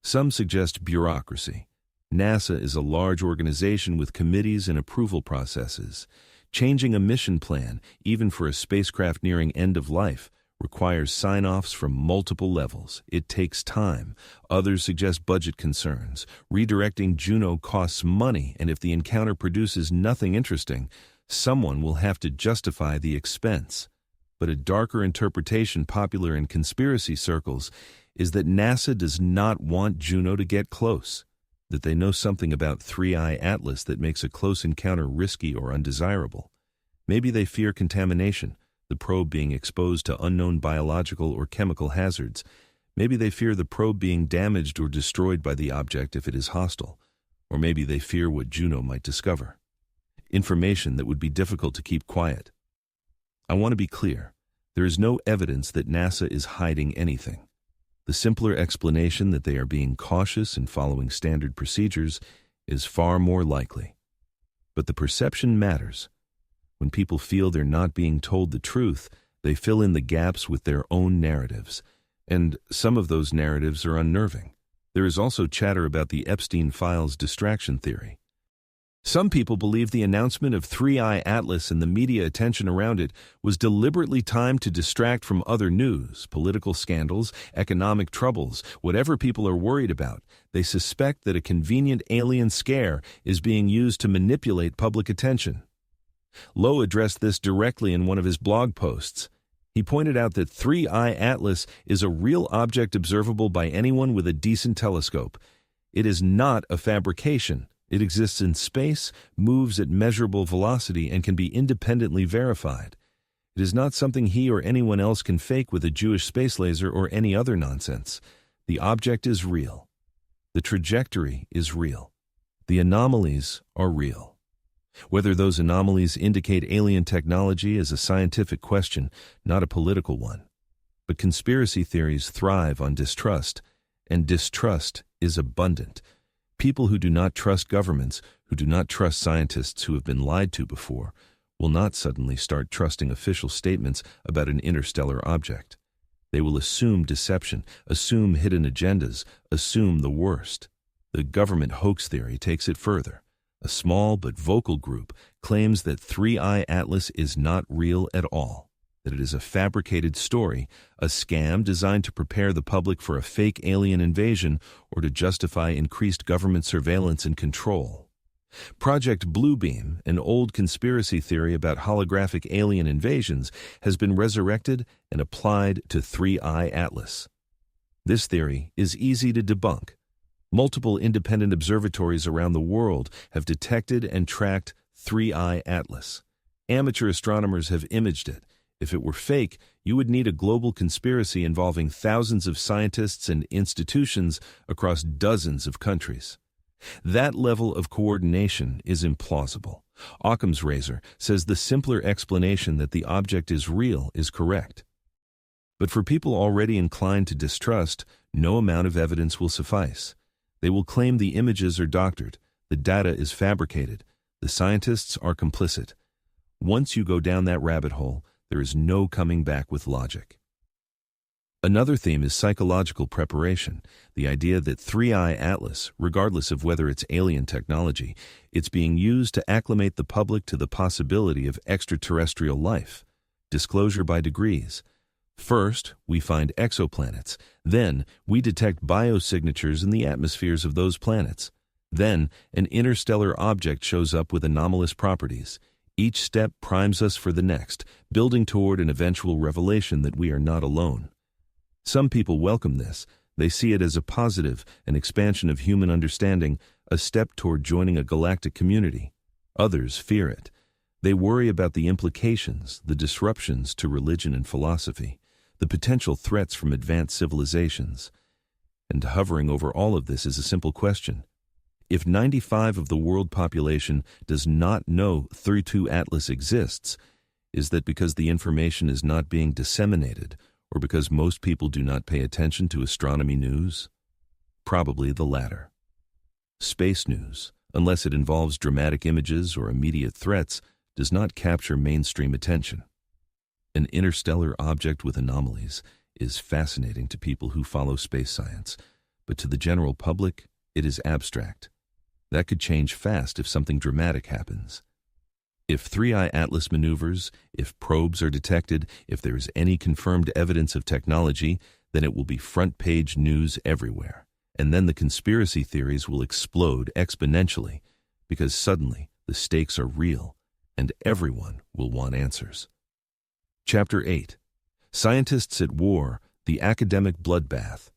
Some suggest bureaucracy. NASA is a large organization with committees and approval processes. Changing a mission plan, even for a spacecraft nearing end of life, requires sign-offs from multiple levels. It takes time. Others suggest budget concerns. Redirecting Juno costs money, and if the encounter produces nothing interesting, someone will have to justify the expense. But a darker interpretation popular in conspiracy circles is that NASA does not want Juno to get close, that they know something about 3I Atlas that makes a close encounter risky or undesirable. Maybe they fear contamination, the probe being exposed to unknown biological or chemical hazards. Maybe they fear the probe being damaged or destroyed by the object if it is hostile. Or maybe they fear what Juno might discover. Information that would be difficult to keep quiet. I want to be clear. There is no evidence that NASA is hiding anything. The simpler explanation that they are being cautious and following standard procedures is far more likely. But the perception matters. When people feel they're not being told the truth, they fill in the gaps with their own narratives. And some of those narratives are unnerving. There is also chatter about the Epstein files distraction theory. Some people believe the announcement of 3I Atlas and the media attention around it was deliberately timed to distract from other news, political scandals, economic troubles, whatever people are worried about. They suspect that a convenient alien scare is being used to manipulate public attention. Loeb addressed this directly in one of his blog posts. He pointed out that 3I Atlas is a real object observable by anyone with a decent telescope. It is not a fabrication. It exists in space, moves at measurable velocity, and can be independently verified. It is not something he or anyone else can fake with a Jewish space laser or any other nonsense. The object is real. The trajectory is real. The anomalies are real. Whether those anomalies indicate alien technology is a scientific question, not a political one. But conspiracy theories thrive on distrust, and distrust is abundant. People who do not trust governments, who do not trust scientists who have been lied to before, will not suddenly start trusting official statements about an interstellar object. They will assume deception, assume hidden agendas, assume the worst. The government hoax theory takes it further. A small but vocal group claims that 3I Atlas is not real at all, that it is a fabricated story, a scam designed to prepare the public for a fake alien invasion or to justify increased government surveillance and control. Project Bluebeam, an old conspiracy theory about holographic alien invasions, has been resurrected and applied to 3I Atlas. This theory is easy to debunk. Multiple independent observatories around the world have detected and tracked 3I Atlas. Amateur astronomers have imaged it. If it were fake, you would need a global conspiracy involving thousands of scientists and institutions across dozens of countries. That level of coordination is implausible. Occam's razor says the simpler explanation that the object is real is correct. But for people already inclined to distrust, no amount of evidence will suffice. They will claim the images are doctored, the data is fabricated, the scientists are complicit. Once you go down that rabbit hole, there is no coming back with logic. Another theme is psychological preparation, the idea that 3I Atlas, regardless of whether it's alien technology, it's being used to acclimate the public to the possibility of extraterrestrial life. Disclosure by degrees. First, we find exoplanets. Then, we detect biosignatures in the atmospheres of those planets. Then, an interstellar object shows up with anomalous properties. Each step primes us for the next, building toward an eventual revelation that we are not alone. Some people welcome this. They see it as a positive, an expansion of human understanding, a step toward joining a galactic community. Others fear it. They worry about the implications, the disruptions to religion and philosophy, the potential threats from advanced civilizations. And hovering over all of this is a simple question. If 95% of the world population does not know 3I Atlas exists, is that because the information is not being disseminated, or because most people do not pay attention to astronomy news? Probably the latter. Space news, unless it involves dramatic images or immediate threats, does not capture mainstream attention. An interstellar object with anomalies is fascinating to people who follow space science, but to the general public, it is abstract. That could change fast if something dramatic happens. If 3I Atlas maneuvers, if probes are detected, if there is any confirmed evidence of technology, then it will be front-page news everywhere. And then the conspiracy theories will explode exponentially, because suddenly the stakes are real, and everyone will want answers. Chapter 8. Scientists at War, the Academic Bloodbath.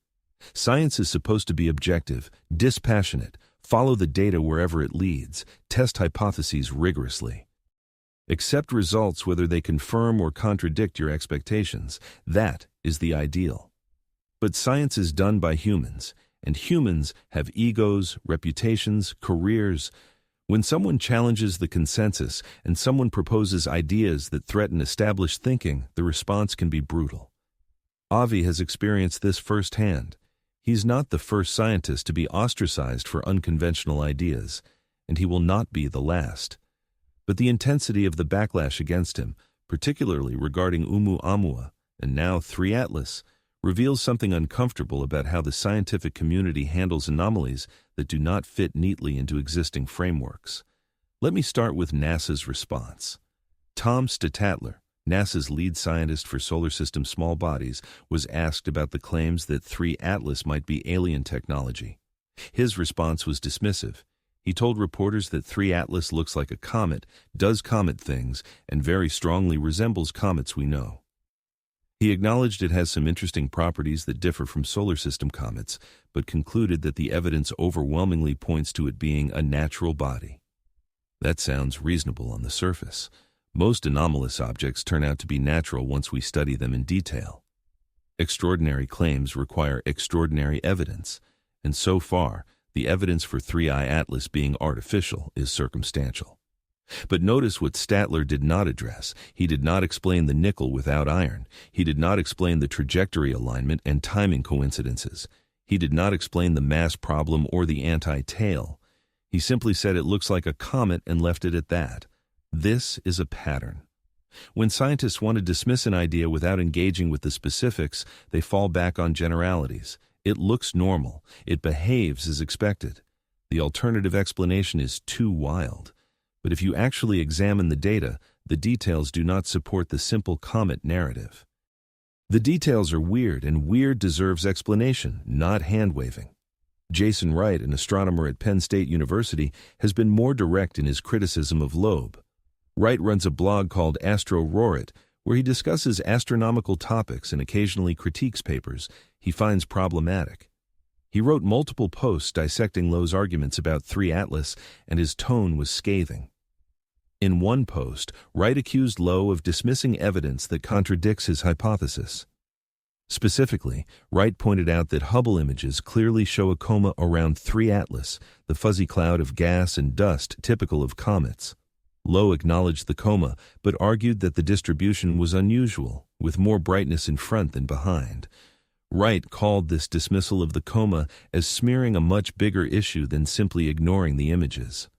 Science is supposed to be objective, dispassionate, follow the data wherever it leads, test hypotheses rigorously. Accept results whether they confirm or contradict your expectations. That is the ideal. But science is done by humans, and humans have egos, reputations, careers. When someone challenges the consensus and someone proposes ideas that threaten established thinking, the response can be brutal. Avi has experienced this firsthand. He's not the first scientist to be ostracized for unconventional ideas, and he will not be the last. But the intensity of the backlash against him, particularly regarding Oumuamua and now 3 Atlas, reveals something uncomfortable about how the scientific community handles anomalies that do not fit neatly into existing frameworks. Let me start with NASA's response. Tom Statatler, NASA's lead scientist for solar system small bodies, was asked about the claims that 3 Atlas might be alien technology. His response was dismissive. He told reporters that 3 Atlas looks like a comet, does comet things, and very strongly resembles comets we know. He acknowledged it has some interesting properties that differ from solar system comets, but concluded that the evidence overwhelmingly points to it being a natural body. That sounds reasonable on the surface. Most anomalous objects turn out to be natural once we study them in detail. Extraordinary claims require extraordinary evidence, and so far, The evidence for 3I Atlas being artificial is circumstantial. But notice what Statler did not address. He did not explain the nickel without iron. He did not explain the trajectory alignment and timing coincidences. He did not explain the mass problem or the anti-tail. He simply said it looks like a comet and left it at that. This is a pattern. When scientists want to dismiss an idea without engaging with the specifics, they fall back on generalities. It looks normal. It behaves as expected. The alternative explanation is too wild. But if you actually examine the data, the details do not support the simple comet narrative. The details are weird, and weird deserves explanation, not hand-waving. Jason Wright, an astronomer at Penn State University, has been more direct in his criticism of Loeb. Wright runs a blog called Astro Roarit, where he discusses astronomical topics and occasionally critiques papers he finds problematic. He wrote multiple posts dissecting Loeb's arguments about 3 Atlas, and his tone was scathing. In one post, Wright accused Loeb of dismissing evidence that contradicts his hypothesis. Specifically, Wright pointed out that Hubble images clearly show a coma around 3 Atlas, the fuzzy cloud of gas and dust typical of comets. Loeb acknowledged the coma, but argued that the distribution was unusual, with more brightness in front than behind. Wright called this dismissal of the coma as smearing a much bigger issue than simply ignoring the images.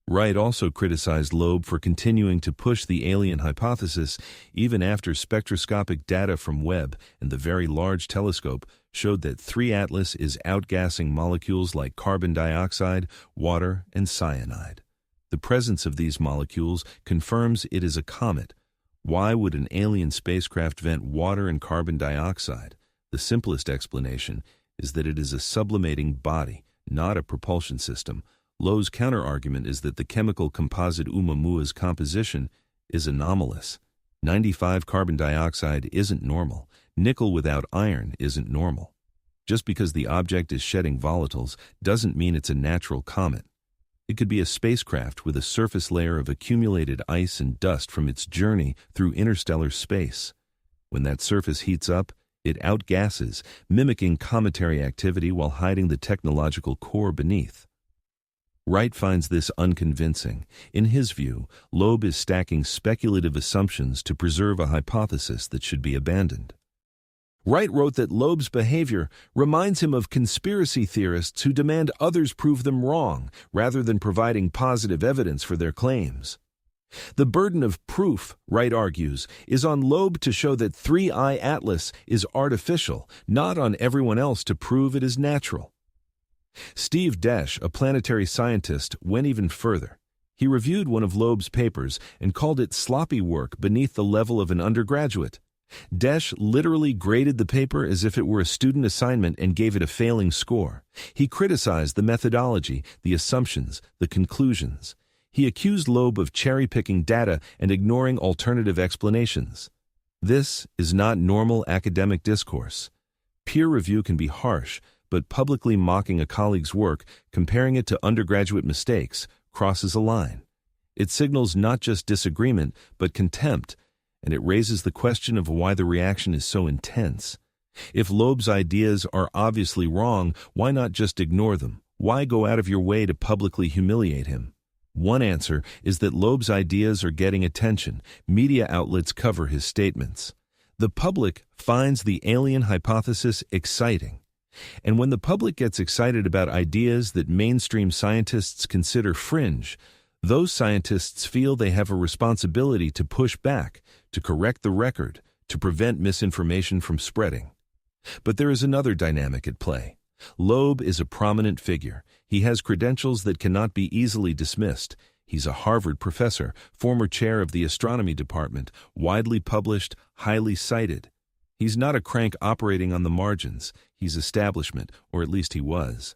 Wright also criticized Loeb for continuing to push the alien hypothesis even after spectroscopic data from Webb and the Very Large Telescope showed that 3 Atlas is outgassing molecules like carbon dioxide, water, and cyanide. The presence of these molecules confirms it is a comet. Why would an alien spacecraft vent water and carbon dioxide? The simplest explanation is that it is a sublimating body, not a propulsion system. Loeb's counterargument is that the chemical composite Oumuamua's composition is anomalous. 95 carbon dioxide isn't normal. Nickel without iron isn't normal. Just because the object is shedding volatiles doesn't mean it's a natural comet. It could be a spacecraft with a surface layer of accumulated ice and dust from its journey through interstellar space. When that surface heats up, it outgasses, mimicking cometary activity while hiding the technological core beneath. Wright finds this unconvincing. In his view, Loeb is stacking speculative assumptions to preserve a hypothesis that should be abandoned. Wright wrote that Loeb's behavior reminds him of conspiracy theorists who demand others prove them wrong, rather than providing positive evidence for their claims. The burden of proof, Wright argues, is on Loeb to show that 3I Atlas is artificial, not on everyone else to prove it is natural. Steve Desch, a planetary scientist, went even further. He reviewed one of Loeb's papers and called it sloppy work beneath the level of an undergraduate. Desch literally graded the paper as if it were a student assignment and gave it a failing score. He criticized the methodology, the assumptions, the conclusions. He accused Loeb of cherry-picking data and ignoring alternative explanations. This is not normal academic discourse. Peer review can be harsh, but publicly mocking a colleague's work, comparing it to undergraduate mistakes, crosses a line. It signals not just disagreement, but contempt, and it raises the question of why the reaction is so intense. If Loeb's ideas are obviously wrong, why not just ignore them? Why go out of your way to publicly humiliate him? One answer is that Loeb's ideas are getting attention. Media outlets cover his statements. The public finds the alien hypothesis exciting. And when the public gets excited about ideas that mainstream scientists consider fringe, those scientists feel they have a responsibility to push back, to correct the record, to prevent misinformation from spreading. But there is another dynamic at play. Loeb is a prominent figure. He has credentials that cannot be easily dismissed. He's a Harvard professor, former chair of the astronomy department, widely published, highly cited. He's not a crank operating on the margins. He's establishment, or at least he was.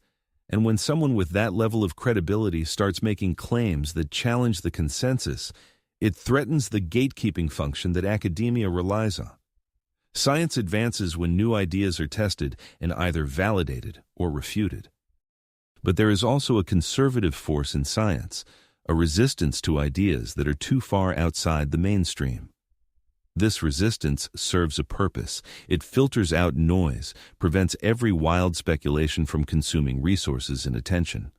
And when someone with that level of credibility starts making claims that challenge the consensus, it threatens the gatekeeping function that academia relies on. Science advances when new ideas are tested and either validated or refuted. But there is also a conservative force in science, a resistance to ideas that are too far outside the mainstream. This resistance serves a purpose. It filters out noise, prevents every wild speculation from consuming resources and attention.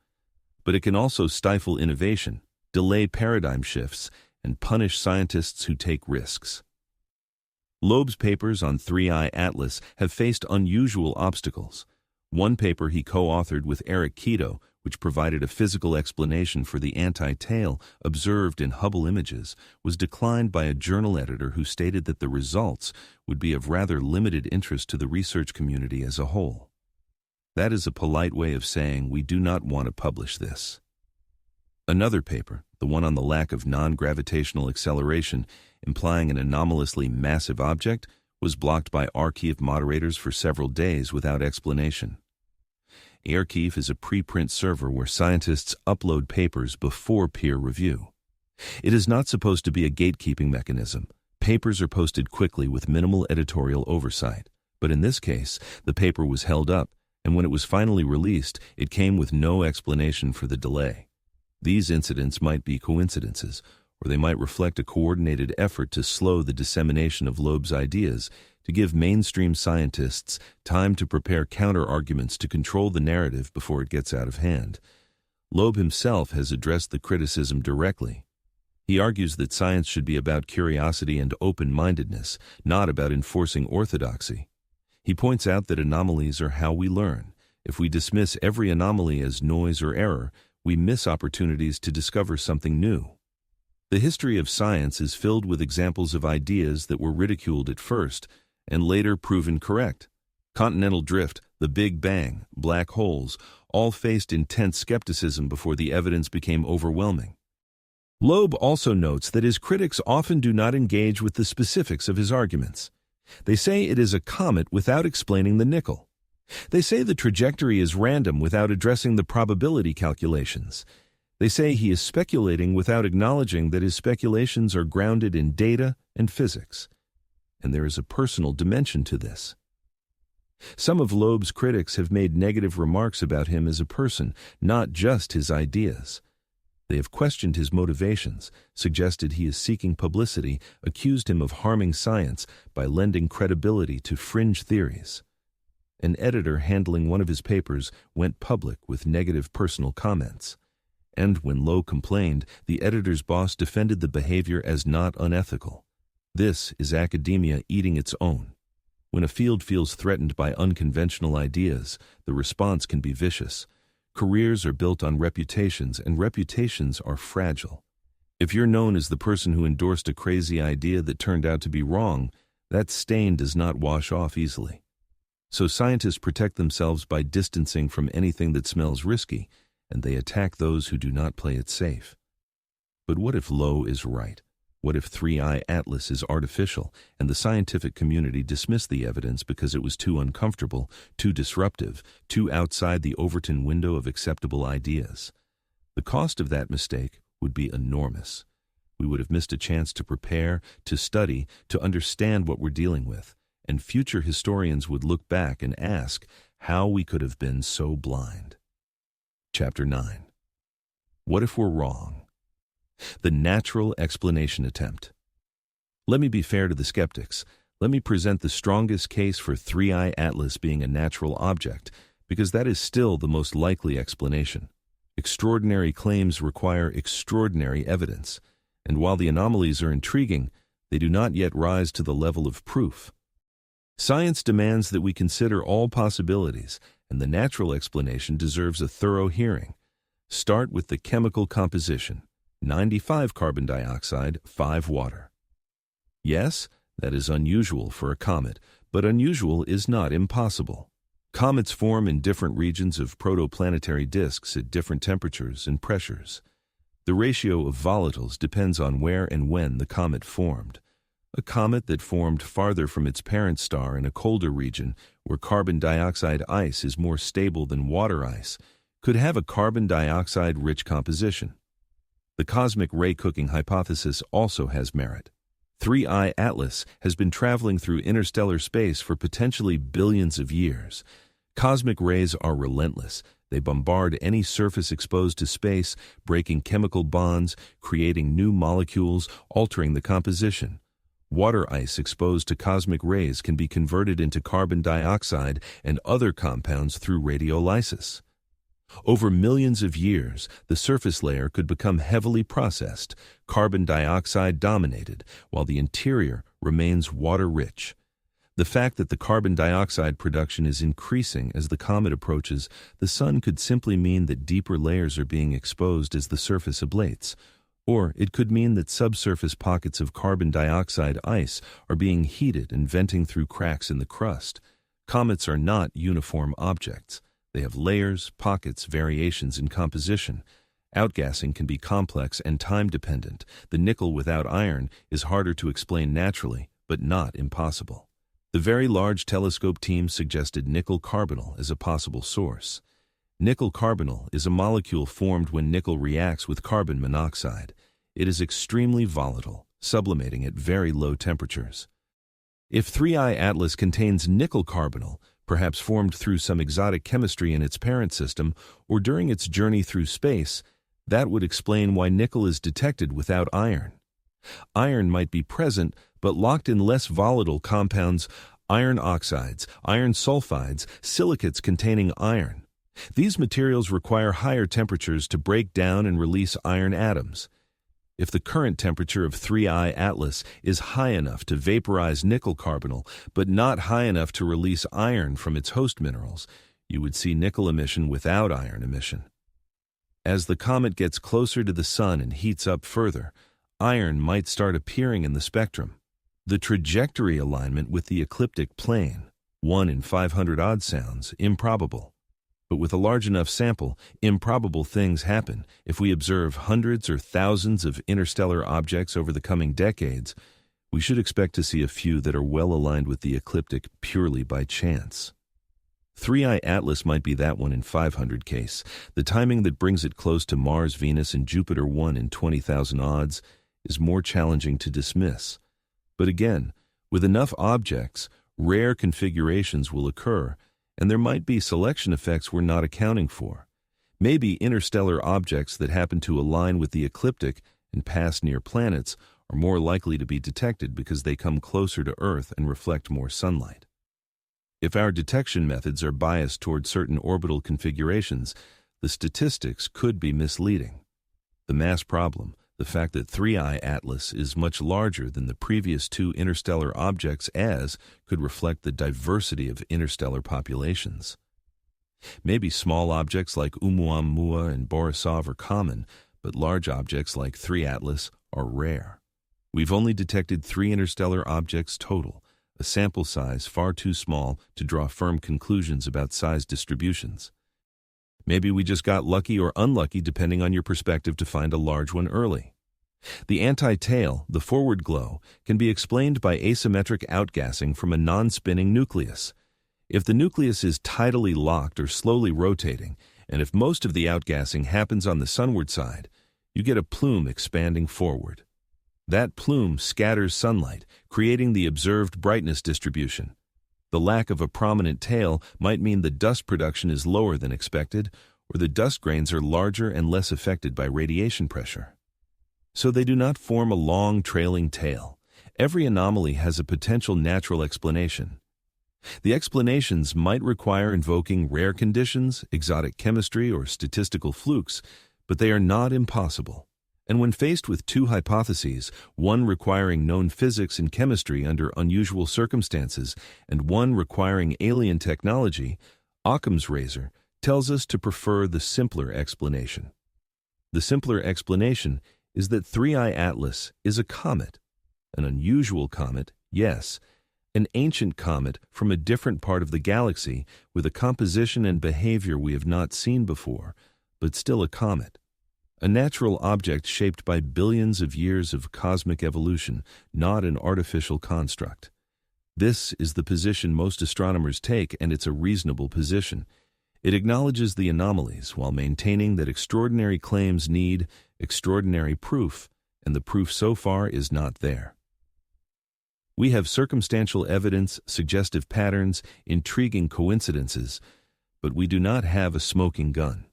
But it can also stifle innovation, delay paradigm shifts, and punish scientists who take risks. Loeb's papers on 3I Atlas have faced unusual obstacles. One paper he co-authored with Eric Keto, which provided a physical explanation for the anti-tail observed in Hubble images, was declined by a journal editor who stated that the results would be of rather limited interest to the research community as a whole. That is a polite way of saying we do not want to publish this. Another paper, the one on the lack of non-gravitational acceleration, implying an anomalously massive object, was blocked by arXiv moderators for several days without explanation. arXiv is a preprint server where scientists upload papers before peer review. It is not supposed to be a gatekeeping mechanism. Papers are posted quickly with minimal editorial oversight. But in this case, the paper was held up, and when it was finally released, it came with no explanation for the delay. These incidents might be coincidences, or they might reflect a coordinated effort to slow the dissemination of Loeb's ideas, to give mainstream scientists time to prepare counter-arguments to control the narrative before it gets out of hand. Loeb himself has addressed the criticism directly. He argues that science should be about curiosity and open-mindedness, not about enforcing orthodoxy. He points out that anomalies are how we learn. If we dismiss every anomaly as noise or error, we miss opportunities to discover something new. The history of science is filled with examples of ideas that were ridiculed at first and later proven correct. Continental drift, the Big Bang, black holes, all faced intense skepticism before the evidence became overwhelming. Loeb also notes that his critics often do not engage with the specifics of his arguments. They say it is a comet without explaining the nickel. They say the trajectory is random without addressing the probability calculations. They say he is speculating without acknowledging that his speculations are grounded in data and physics. And there is a personal dimension to this. Some of Loeb's critics have made negative remarks about him as a person, not just his ideas. They have questioned his motivations, suggested he is seeking publicity, accused him of harming science by lending credibility to fringe theories. An editor handling one of his papers went public with negative personal comments. And when Loeb complained, the editor's boss defended the behavior as not unethical. This is academia eating its own. When a field feels threatened by unconventional ideas, the response can be vicious. Careers are built on reputations, and reputations are fragile. If you're known as the person who endorsed a crazy idea that turned out to be wrong, that stain does not wash off easily. So scientists protect themselves by distancing from anything that smells risky, and they attack those who do not play it safe. But what if Loeb is right? What if 3I Atlas is artificial, and the scientific community dismissed the evidence because it was too uncomfortable, too disruptive, too outside the Overton window of acceptable ideas? The cost of that mistake would be enormous. We would have missed a chance to prepare, to study, to understand what we're dealing with, and future historians would look back and ask how we could have been so blind. Chapter 9. What if we're wrong? The natural explanation attempt. Let me be fair to the skeptics. Let me present the strongest case for 3I Atlas being a natural object, because that is still the most likely explanation. Extraordinary claims require extraordinary evidence, and while the anomalies are intriguing, they do not yet rise to the level of proof. Science demands that we consider all possibilities, and the natural explanation deserves a thorough hearing. Start with the chemical composition: 95 carbon dioxide, 5 water. Yes, that is unusual for a comet, but unusual is not impossible. Comets form in different regions of protoplanetary disks at different temperatures and pressures. The ratio of volatiles depends on where and when the comet formed. A comet that formed farther from its parent star in a colder region, where carbon dioxide ice is more stable than water ice, could have a carbon dioxide-rich composition. The cosmic ray cooking hypothesis also has merit. 3I Atlas has been traveling through interstellar space for potentially billions of years. Cosmic rays are relentless. They bombard any surface exposed to space, breaking chemical bonds, creating new molecules, altering the composition. Water ice exposed to cosmic rays can be converted into carbon dioxide and other compounds through radiolysis. Over millions of years, the surface layer could become heavily processed, carbon dioxide dominated, while the interior remains water-rich. The fact that the carbon dioxide production is increasing as the comet approaches the Sun could simply mean that deeper layers are being exposed as the surface ablates. Or it could mean that subsurface pockets of carbon dioxide ice are being heated and venting through cracks in the crust. Comets are not uniform objects. They have layers, pockets, variations in composition. Outgassing can be complex and time-dependent. The nickel without iron is harder to explain naturally, but not impossible. The Very Large Telescope team suggested nickel carbonyl as a possible source. Nickel carbonyl is a molecule formed when nickel reacts with carbon monoxide. It is extremely volatile, sublimating at very low temperatures. If 3I Atlas contains nickel carbonyl, perhaps formed through some exotic chemistry in its parent system or during its journey through space, that would explain why nickel is detected without iron. Iron might be present, but locked in less volatile compounds, iron oxides, iron sulfides, silicates containing iron. These materials require higher temperatures to break down and release iron atoms. If the current temperature of 3I Atlas is high enough to vaporize nickel carbonyl, but not high enough to release iron from its host minerals, you would see nickel emission without iron emission. As the comet gets closer to the Sun and heats up further, iron might start appearing in the spectrum. The trajectory alignment with the ecliptic plane, 1 in 500 odd, sounds improbable. But with a large enough sample, improbable things happen. If we observe hundreds or thousands of interstellar objects over the coming decades, we should expect to see a few that are well aligned with the ecliptic purely by chance. 3I Atlas might be that 1 in 500 case. The timing that brings it close to Mars, Venus, and Jupiter 1 in 20,000 odds is more challenging to dismiss. But again, with enough objects, rare configurations will occur, and there might be selection effects we're not accounting for. Maybe interstellar objects that happen to align with the ecliptic and pass near planets are more likely to be detected because they come closer to Earth and reflect more sunlight. If our detection methods are biased toward certain orbital configurations, the statistics could be misleading. The mass problem, the fact that 3I Atlas is much larger than the previous 2 interstellar objects could reflect the diversity of interstellar populations. Maybe small objects like Oumuamua and Borisov are common, but large objects like 3 Atlas are rare. We've only detected 3 interstellar objects total, a sample size far too small to draw firm conclusions about size distributions. Maybe we just got lucky or unlucky depending on your perspective to find a large one early. The anti-tail, the forward glow, can be explained by asymmetric outgassing from a non-spinning nucleus. If the nucleus is tidally locked or slowly rotating, and if most of the outgassing happens on the sunward side, you get a plume expanding forward. That plume scatters sunlight, creating the observed brightness distribution. The lack of a prominent tail might mean the dust production is lower than expected, or the dust grains are larger and less affected by radiation pressure. So they do not form a long trailing tail. Every anomaly has a potential natural explanation. The explanations might require invoking rare conditions, exotic chemistry, or statistical flukes, but they are not impossible. And when faced with 2 hypotheses, one requiring known physics and chemistry under unusual circumstances, and one requiring alien technology, Occam's razor tells us to prefer the simpler explanation. The simpler explanation is that 3I Atlas is a comet. An unusual comet, yes. An ancient comet from a different part of the galaxy with a composition and behavior we have not seen before, but still a comet. A natural object shaped by billions of years of cosmic evolution, not an artificial construct. This is the position most astronomers take, and it's a reasonable position. It acknowledges the anomalies while maintaining that extraordinary claims need extraordinary proof, and the proof so far is not there. We have circumstantial evidence, suggestive patterns, intriguing coincidences, but we do not have a smoking gun.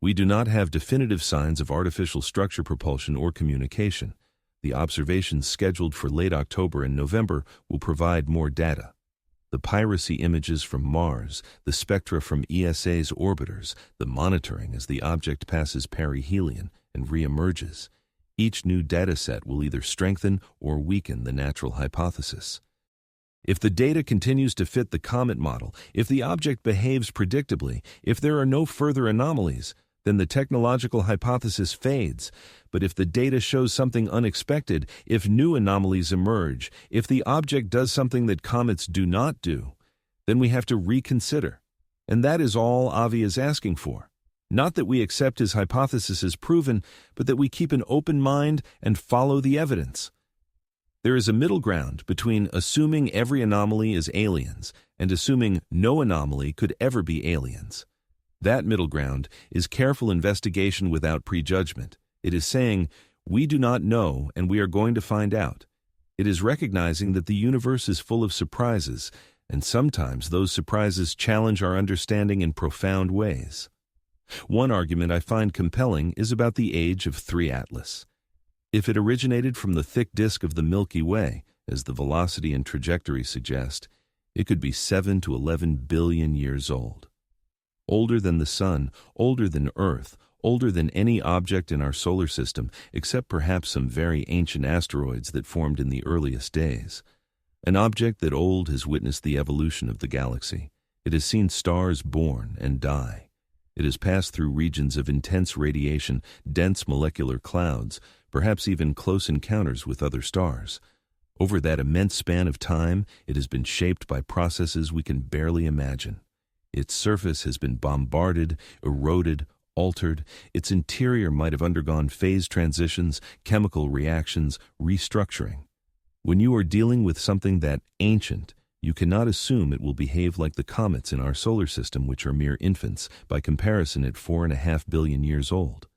We do not have definitive signs of artificial structure propulsion or communication. The observations scheduled for late October and November will provide more data. The piracy images from Mars, the spectra from ESA's orbiters, the monitoring as the object passes perihelion and reemerges. Each new dataset will either strengthen or weaken the natural hypothesis. If the data continues to fit the comet model, if the object behaves predictably, if there are no further anomalies, then the technological hypothesis fades. But if the data shows something unexpected, if new anomalies emerge, if the object does something that comets do not do, then we have to reconsider. And that is all Avi is asking for. Not that we accept his hypothesis as proven, but that we keep an open mind and follow the evidence. There is a middle ground between assuming every anomaly is aliens and assuming no anomaly could ever be aliens. That middle ground is careful investigation without prejudgment. It is saying, we do not know and we are going to find out. It is recognizing that the universe is full of surprises, and sometimes those surprises challenge our understanding in profound ways. One argument I find compelling is about the age of 3 Atlas. If it originated from the thick disk of the Milky Way, as the velocity and trajectory suggest, it could be 7 to 11 billion years old. Older than the Sun, older than Earth, older than any object in our solar system, except perhaps some very ancient asteroids that formed in the earliest days. An object that old has witnessed the evolution of the galaxy. It has seen stars born and die. It has passed through regions of intense radiation, dense molecular clouds, perhaps even close encounters with other stars. Over that immense span of time, it has been shaped by processes we can barely imagine. Its surface has been bombarded, eroded, altered. Its interior might have undergone phase transitions, chemical reactions, restructuring. When you are dealing with something that ancient, you cannot assume it will behave like the comets in our solar system, which are mere infants, by comparison at 4.5 billion years old.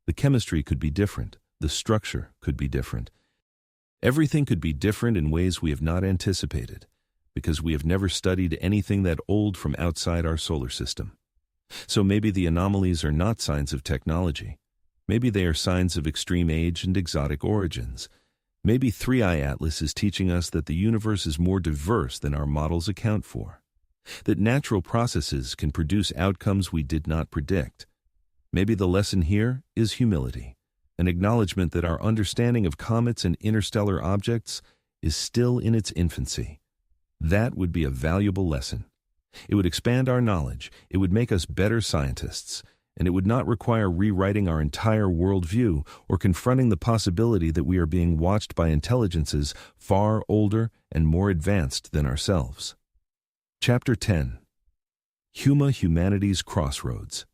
The chemistry could be different. The structure could be different. Everything could be different in ways we have not anticipated, because we have never studied anything that old from outside our solar system. So maybe the anomalies are not signs of technology. Maybe they are signs of extreme age and exotic origins. Maybe 3I Atlas is teaching us that the universe is more diverse than our models account for, that natural processes can produce outcomes we did not predict. Maybe the lesson here is humility, an acknowledgement that our understanding of comets and interstellar objects is still in its infancy. That would be a valuable lesson. It would expand our knowledge, it would make us better scientists, and it would not require rewriting our entire worldview or confronting the possibility that we are being watched by intelligences far older and more advanced than ourselves. Chapter 10. Humanity's Crossroads.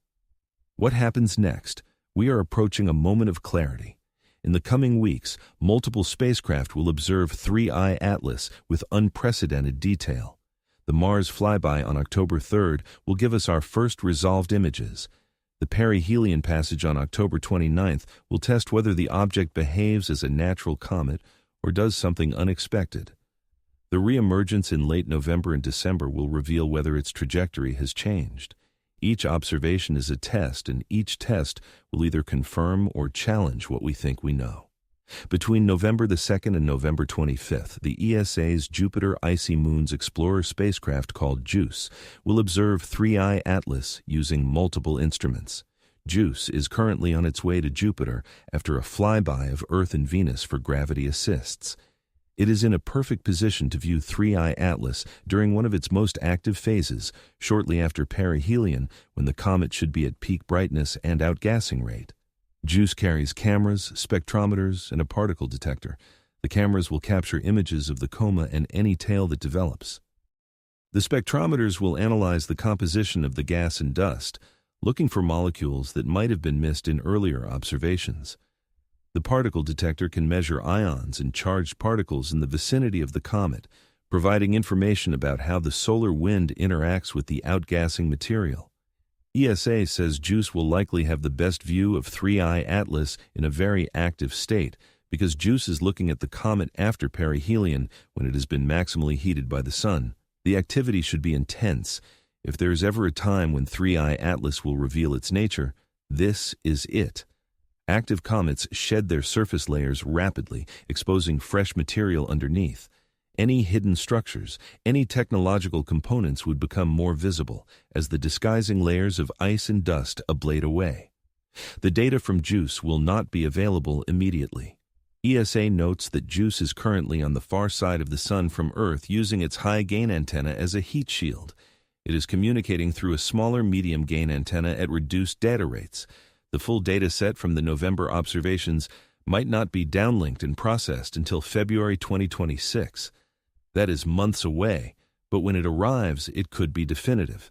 What happens next? We are approaching a moment of clarity. In the coming weeks, multiple spacecraft will observe 3I Atlas with unprecedented detail. The Mars flyby on October 3rd will give us our first resolved images. The perihelion passage on October 29th will test whether the object behaves as a natural comet or does something unexpected. The reemergence in late November and December will reveal whether its trajectory has changed. Each observation is a test, and each test will either confirm or challenge what we think we know. Between November the 2nd and November 25th, the ESA's Jupiter Icy Moons Explorer spacecraft called JUICE will observe 3I Atlas using multiple instruments. JUICE is currently on its way to Jupiter after a flyby of Earth and Venus for gravity assists. It is in a perfect position to view 3I Atlas during one of its most active phases, shortly after perihelion, when the comet should be at peak brightness and outgassing rate. JUICE carries cameras, spectrometers, and a particle detector. The cameras will capture images of the coma and any tail that develops. The spectrometers will analyze the composition of the gas and dust, looking for molecules that might have been missed in earlier observations. The particle detector can measure ions and charged particles in the vicinity of the comet, providing information about how the solar wind interacts with the outgassing material. ESA says JUICE will likely have the best view of 3I Atlas in a very active state, because JUICE is looking at the comet after perihelion when it has been maximally heated by the sun. The activity should be intense. If there is ever a time when 3I Atlas will reveal its nature, this is it. Active comets shed their surface layers rapidly, exposing fresh material underneath. Any hidden structures, any technological components would become more visible as the disguising layers of ice and dust ablate away. The data from JUICE will not be available immediately. ESA notes that JUICE is currently on the far side of the Sun from Earth using its high-gain antenna as a heat shield. It is communicating through a smaller medium-gain antenna at reduced data rates. The full data set from the November observations might not be downlinked and processed until February 2026. That is months away, but when it arrives, it could be definitive.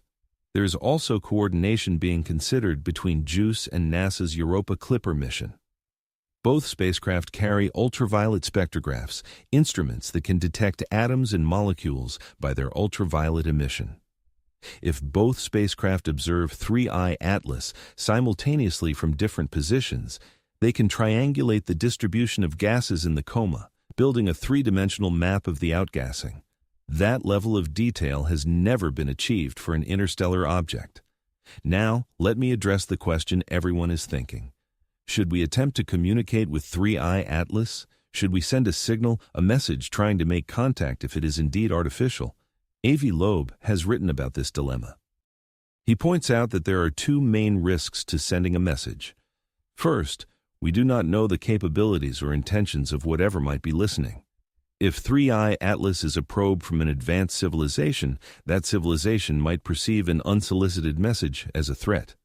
There is also coordination being considered between JUICE and NASA's Europa Clipper mission. Both spacecraft carry ultraviolet spectrographs, instruments that can detect atoms and molecules by their ultraviolet emission. If both spacecraft observe 3I Atlas simultaneously from different positions, they can triangulate the distribution of gases in the coma, building a three-dimensional map of the outgassing. That level of detail has never been achieved for an interstellar object. Now, let me address the question everyone is thinking. Should we attempt to communicate with 3I Atlas? Should we send a signal, a message trying to make contact if it is indeed artificial? A.V. Loeb has written about this dilemma. He points out that there are two main risks to sending a message. First, we do not know the capabilities or intentions of whatever might be listening. If 3I Atlas is a probe from an advanced civilization, that civilization might perceive an unsolicited message as a threat.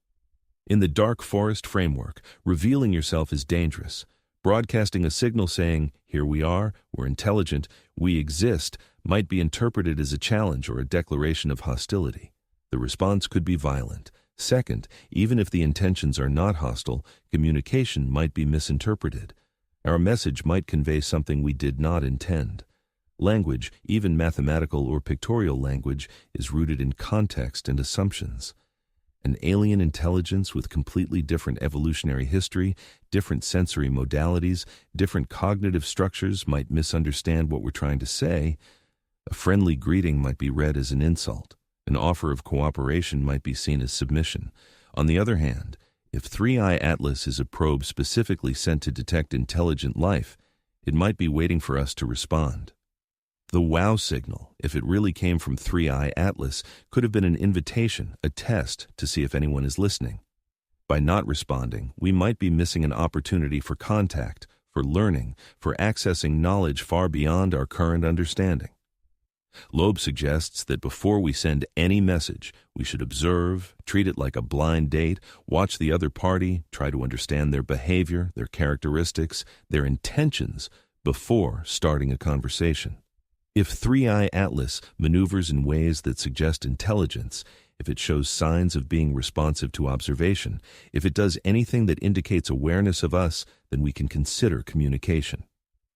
In the dark forest framework, revealing yourself is dangerous. Broadcasting a signal saying, "Here we are, we're intelligent, we exist," might be interpreted as a challenge or a declaration of hostility. The response could be violent. Second, even if the intentions are not hostile, communication might be misinterpreted. Our message might convey something we did not intend. Language, even mathematical or pictorial language, is rooted in context and assumptions. An alien intelligence with completely different evolutionary history, different sensory modalities, different cognitive structures might misunderstand what we're trying to say. A friendly greeting might be read as an insult. An offer of cooperation might be seen as submission. On the other hand, if 3I Atlas is a probe specifically sent to detect intelligent life, it might be waiting for us to respond. The wow signal, if it really came from 3I Atlas, could have been an invitation, a test to see if anyone is listening. By not responding, we might be missing an opportunity for contact, for learning, for accessing knowledge far beyond our current understanding. Loeb suggests that before we send any message, we should observe, treat it like a blind date, watch the other party, try to understand their behavior, their characteristics, their intentions before starting a conversation. If 3I Atlas maneuvers in ways that suggest intelligence, if it shows signs of being responsive to observation, if it does anything that indicates awareness of us, then we can consider communication.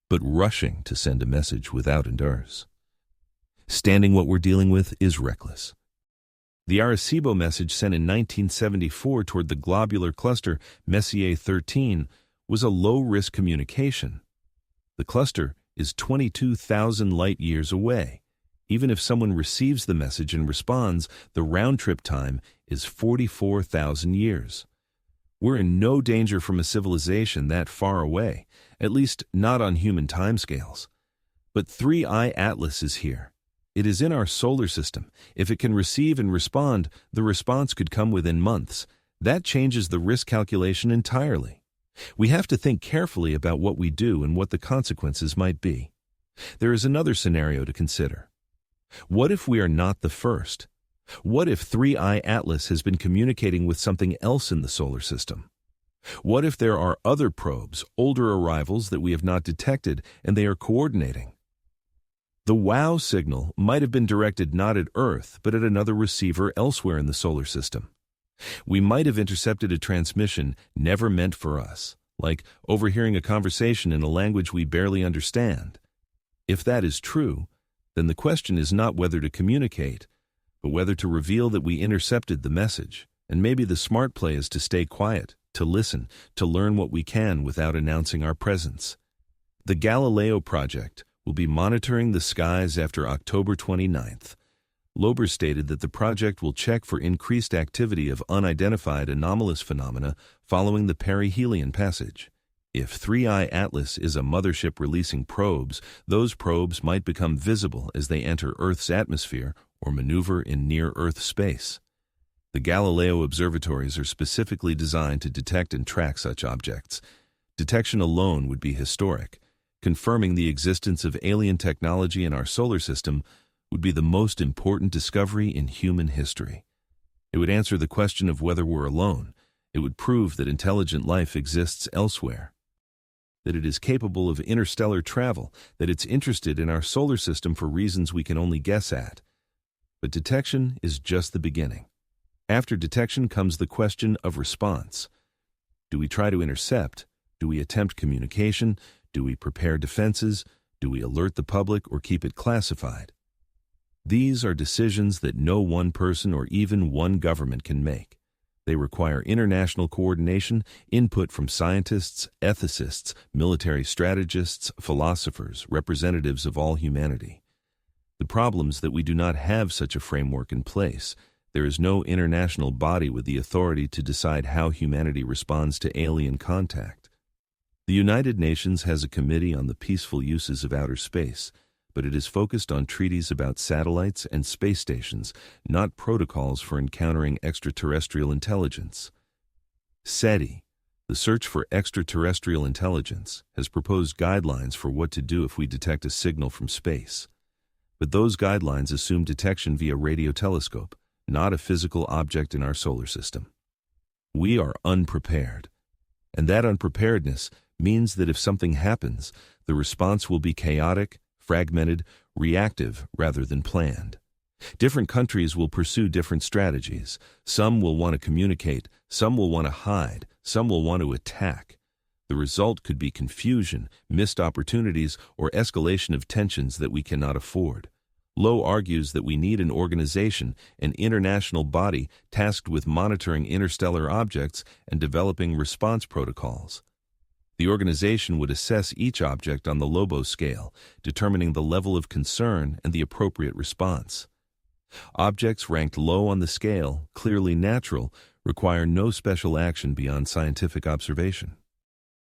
But rushing to send a message without endurance. Standing what we're dealing with is reckless. The Arecibo message sent in 1974 toward the globular cluster Messier 13 was a low-risk communication. The cluster is 22,000 light-years away. Even if someone receives the message and responds, the round-trip time is 44,000 years. We're in no danger from a civilization that far away, at least not on human timescales. But 3I Atlas is here. It is in our solar system. If it can receive and respond, the response could come within months. That changes the risk calculation entirely. We have to think carefully about what we do and what the consequences might be. There is another scenario to consider. What if we are not the first? What if 3I Atlas has been communicating with something else in the solar system? What if there are other probes, older arrivals that we have not detected, and they are coordinating? The wow signal might have been directed not at Earth, but at another receiver elsewhere in the solar system. We might have intercepted a transmission never meant for us, like overhearing a conversation in a language we barely understand. If that is true, then the question is not whether to communicate, but whether to reveal that we intercepted the message. And maybe the smart play is to stay quiet, to listen, to learn what we can without announcing our presence. The Galileo project will be monitoring the skies after October 29th. Loeb stated that the project will check for increased activity of unidentified anomalous phenomena following the perihelion passage. If 3I Atlas is a mothership releasing probes, those probes might become visible as they enter Earth's atmosphere or maneuver in near-Earth space. The Galileo observatories are specifically designed to detect and track such objects. Detection alone would be historic. Confirming the existence of alien technology in our solar system would be the most important discovery in human history. It would answer the question of whether we're alone. It would prove that intelligent life exists elsewhere, that it is capable of interstellar travel, that it's interested in our solar system for reasons we can only guess at. But detection is just the beginning. After detection comes the question of response. Do we try to intercept? Do we attempt communication? Do we prepare defenses? Do we alert the public or keep it classified? These are decisions that no one person or even one government can make. They require international coordination, input from scientists, ethicists, military strategists, philosophers, representatives of all humanity. The problem is that we do not have such a framework in place. There is no international body with the authority to decide how humanity responds to alien contact. The United Nations has a committee on the peaceful uses of outer space, but it is focused on treaties about satellites and space stations, not protocols for encountering extraterrestrial intelligence. SETI, the Search for Extraterrestrial Intelligence, has proposed guidelines for what to do if we detect a signal from space. But those guidelines assume detection via radio telescope, not a physical object in our solar system. We are unprepared, and that unpreparedness means that if something happens, the response will be chaotic, fragmented, reactive rather than planned. Different countries will pursue different strategies. Some will want to communicate, some will want to hide, some will want to attack. The result could be confusion, missed opportunities, or escalation of tensions that we cannot afford. Loeb argues that we need an organization, an international body tasked with monitoring interstellar objects and developing response protocols. The organization would assess each object on the Loeb scale, determining the level of concern and the appropriate response. Objects ranked low on the scale, clearly natural, require no special action beyond scientific observation.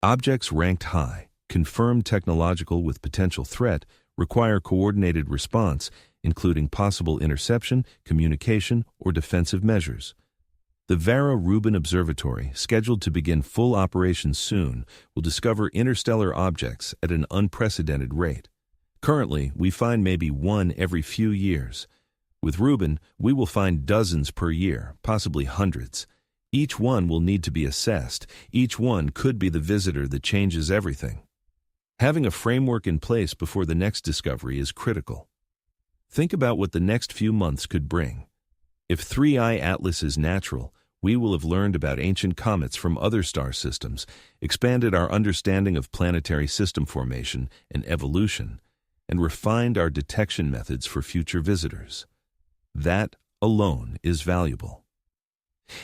Objects ranked high, confirmed technological with potential threat, require coordinated response, including possible interception, communication, or defensive measures. The Vera-Rubin Observatory, scheduled to begin full operations soon, will discover interstellar objects at an unprecedented rate. Currently, we find maybe one every few years. With Rubin, we will find dozens per year, possibly hundreds. Each one will need to be assessed. Each one could be the visitor that changes everything. Having a framework in place before the next discovery is critical. Think about what the next few months could bring. If 3I Atlas is natural, we will have learned about ancient comets from other star systems, expanded our understanding of planetary system formation and evolution, and refined our detection methods for future visitors. That alone is valuable.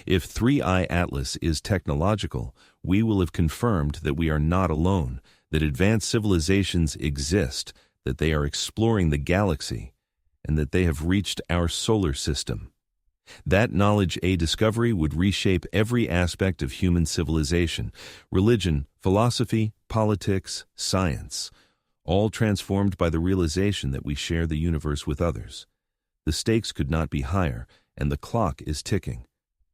If 3I Atlas is technological, we will have confirmed that we are not alone, that advanced civilizations exist, that they are exploring the galaxy, and that they have reached our solar system. That knowledge discovery would reshape every aspect of human civilization, religion, philosophy, politics, science, all transformed by the realization that we share the universe with others. The stakes could not be higher, and the clock is ticking.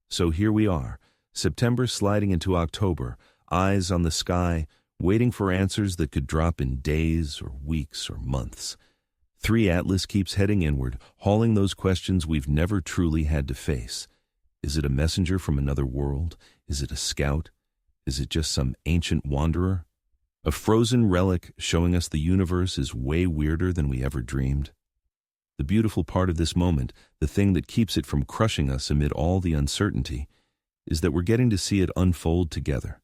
So here we are, September sliding into October, eyes on the sky, waiting for answers that could drop in days or weeks or months. 3 Atlas keeps heading inward, hauling those questions we've never truly had to face. Is it a messenger from another world? Is it a scout? Is it just some ancient wanderer? A frozen relic showing us the universe is way weirder than we ever dreamed? The beautiful part of this moment, the thing that keeps it from crushing us amid all the uncertainty, is that we're getting to see it unfold together.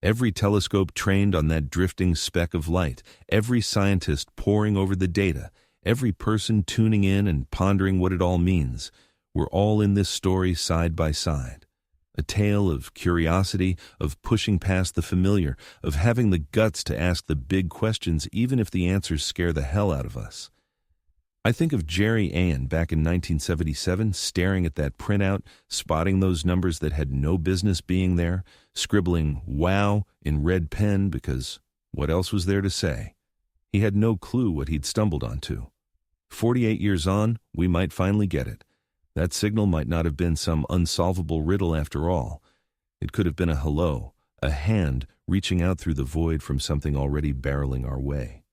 Every telescope trained on that drifting speck of light, every scientist poring over the data, every person tuning in and pondering what it all means, we're all in this story side by side. A tale of curiosity, of pushing past the familiar, of having the guts to ask the big questions even if the answers scare the hell out of us. I think of Jerry Ayan back in 1977, staring at that printout, spotting those numbers that had no business being there, scribbling "wow" in red pen because what else was there to say? He had no clue what he'd stumbled onto. 48 years on, we might finally get it. That signal might not have been some unsolvable riddle after all. It could have been a hello, a hand reaching out through the void from something already barreling our way.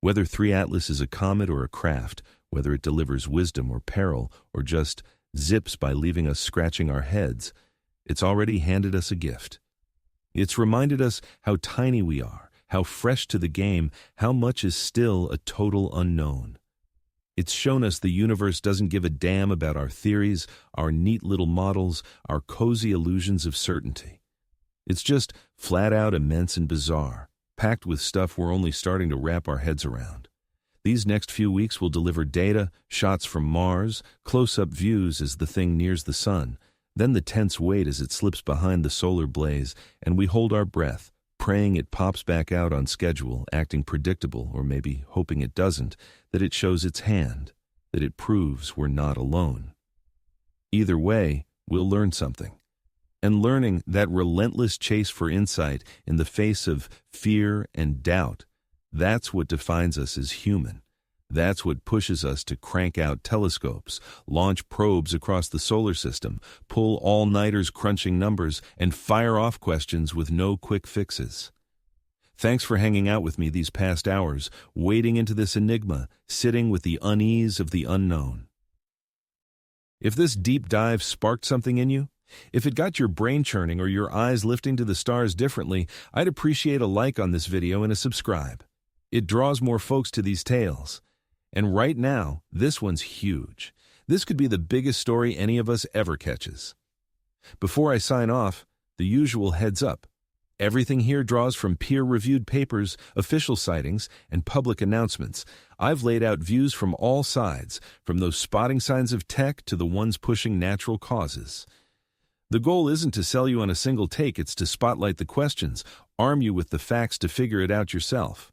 Whether 3 Atlas is a comet or a craft, whether it delivers wisdom or peril, or just zips by leaving us scratching our heads, it's already handed us a gift. It's reminded us how tiny we are, how fresh to the game, how much is still a total unknown. It's shown us the universe doesn't give a damn about our theories, our neat little models, our cozy illusions of certainty. It's just flat out immense and bizarre, packed with stuff we're only starting to wrap our heads around. These next few weeks will deliver data, shots from Mars, close-up views as the thing nears the sun, then the tense wait as it slips behind the solar blaze, and we hold our breath, praying it pops back out on schedule, acting predictable, or maybe hoping it doesn't, that it shows its hand, that it proves we're not alone. Either way, we'll learn something. And learning, that relentless chase for insight in the face of fear and doubt, that's what defines us as human. That's what pushes us to crank out telescopes, launch probes across the solar system, pull all-nighters crunching numbers, and fire off questions with no quick fixes. Thanks for hanging out with me these past hours, wading into this enigma, sitting with the unease of the unknown. If this deep dive sparked something in you, if it got your brain churning or your eyes lifting to the stars differently, I'd appreciate a like on this video and a subscribe. It draws more folks to these tales. And right now, this one's huge. This could be the biggest story any of us ever catches. Before I sign off, the usual heads up. Everything here draws from peer-reviewed papers, official sightings, and public announcements. I've laid out views from all sides, from those spotting signs of tech to the ones pushing natural causes. The goal isn't to sell you on a single take, it's to spotlight the questions, arm you with the facts to figure it out yourself.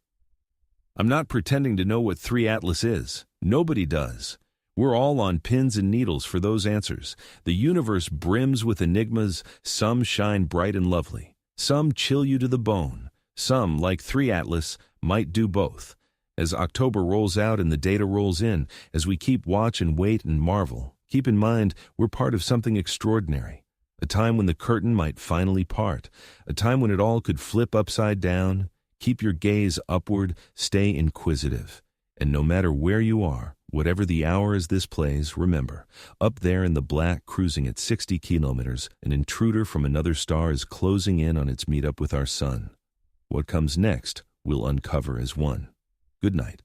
I'm not pretending to know what 3 Atlas is. Nobody does. We're all on pins and needles for those answers. The universe brims with enigmas. Some shine bright and lovely. Some chill you to the bone. Some, like 3 Atlas, might do both. As October rolls out and the data rolls in, as we keep watch and wait and marvel, keep in mind we're part of something extraordinary. A time when the curtain might finally part. A time when it all could flip upside down. Keep your gaze upward, stay inquisitive. And no matter where you are, whatever the hour as this plays, remember, up there in the black, cruising at 60 kilometers, an intruder from another star is closing in on its meetup with our sun. What comes next, we'll uncover as one. Good night.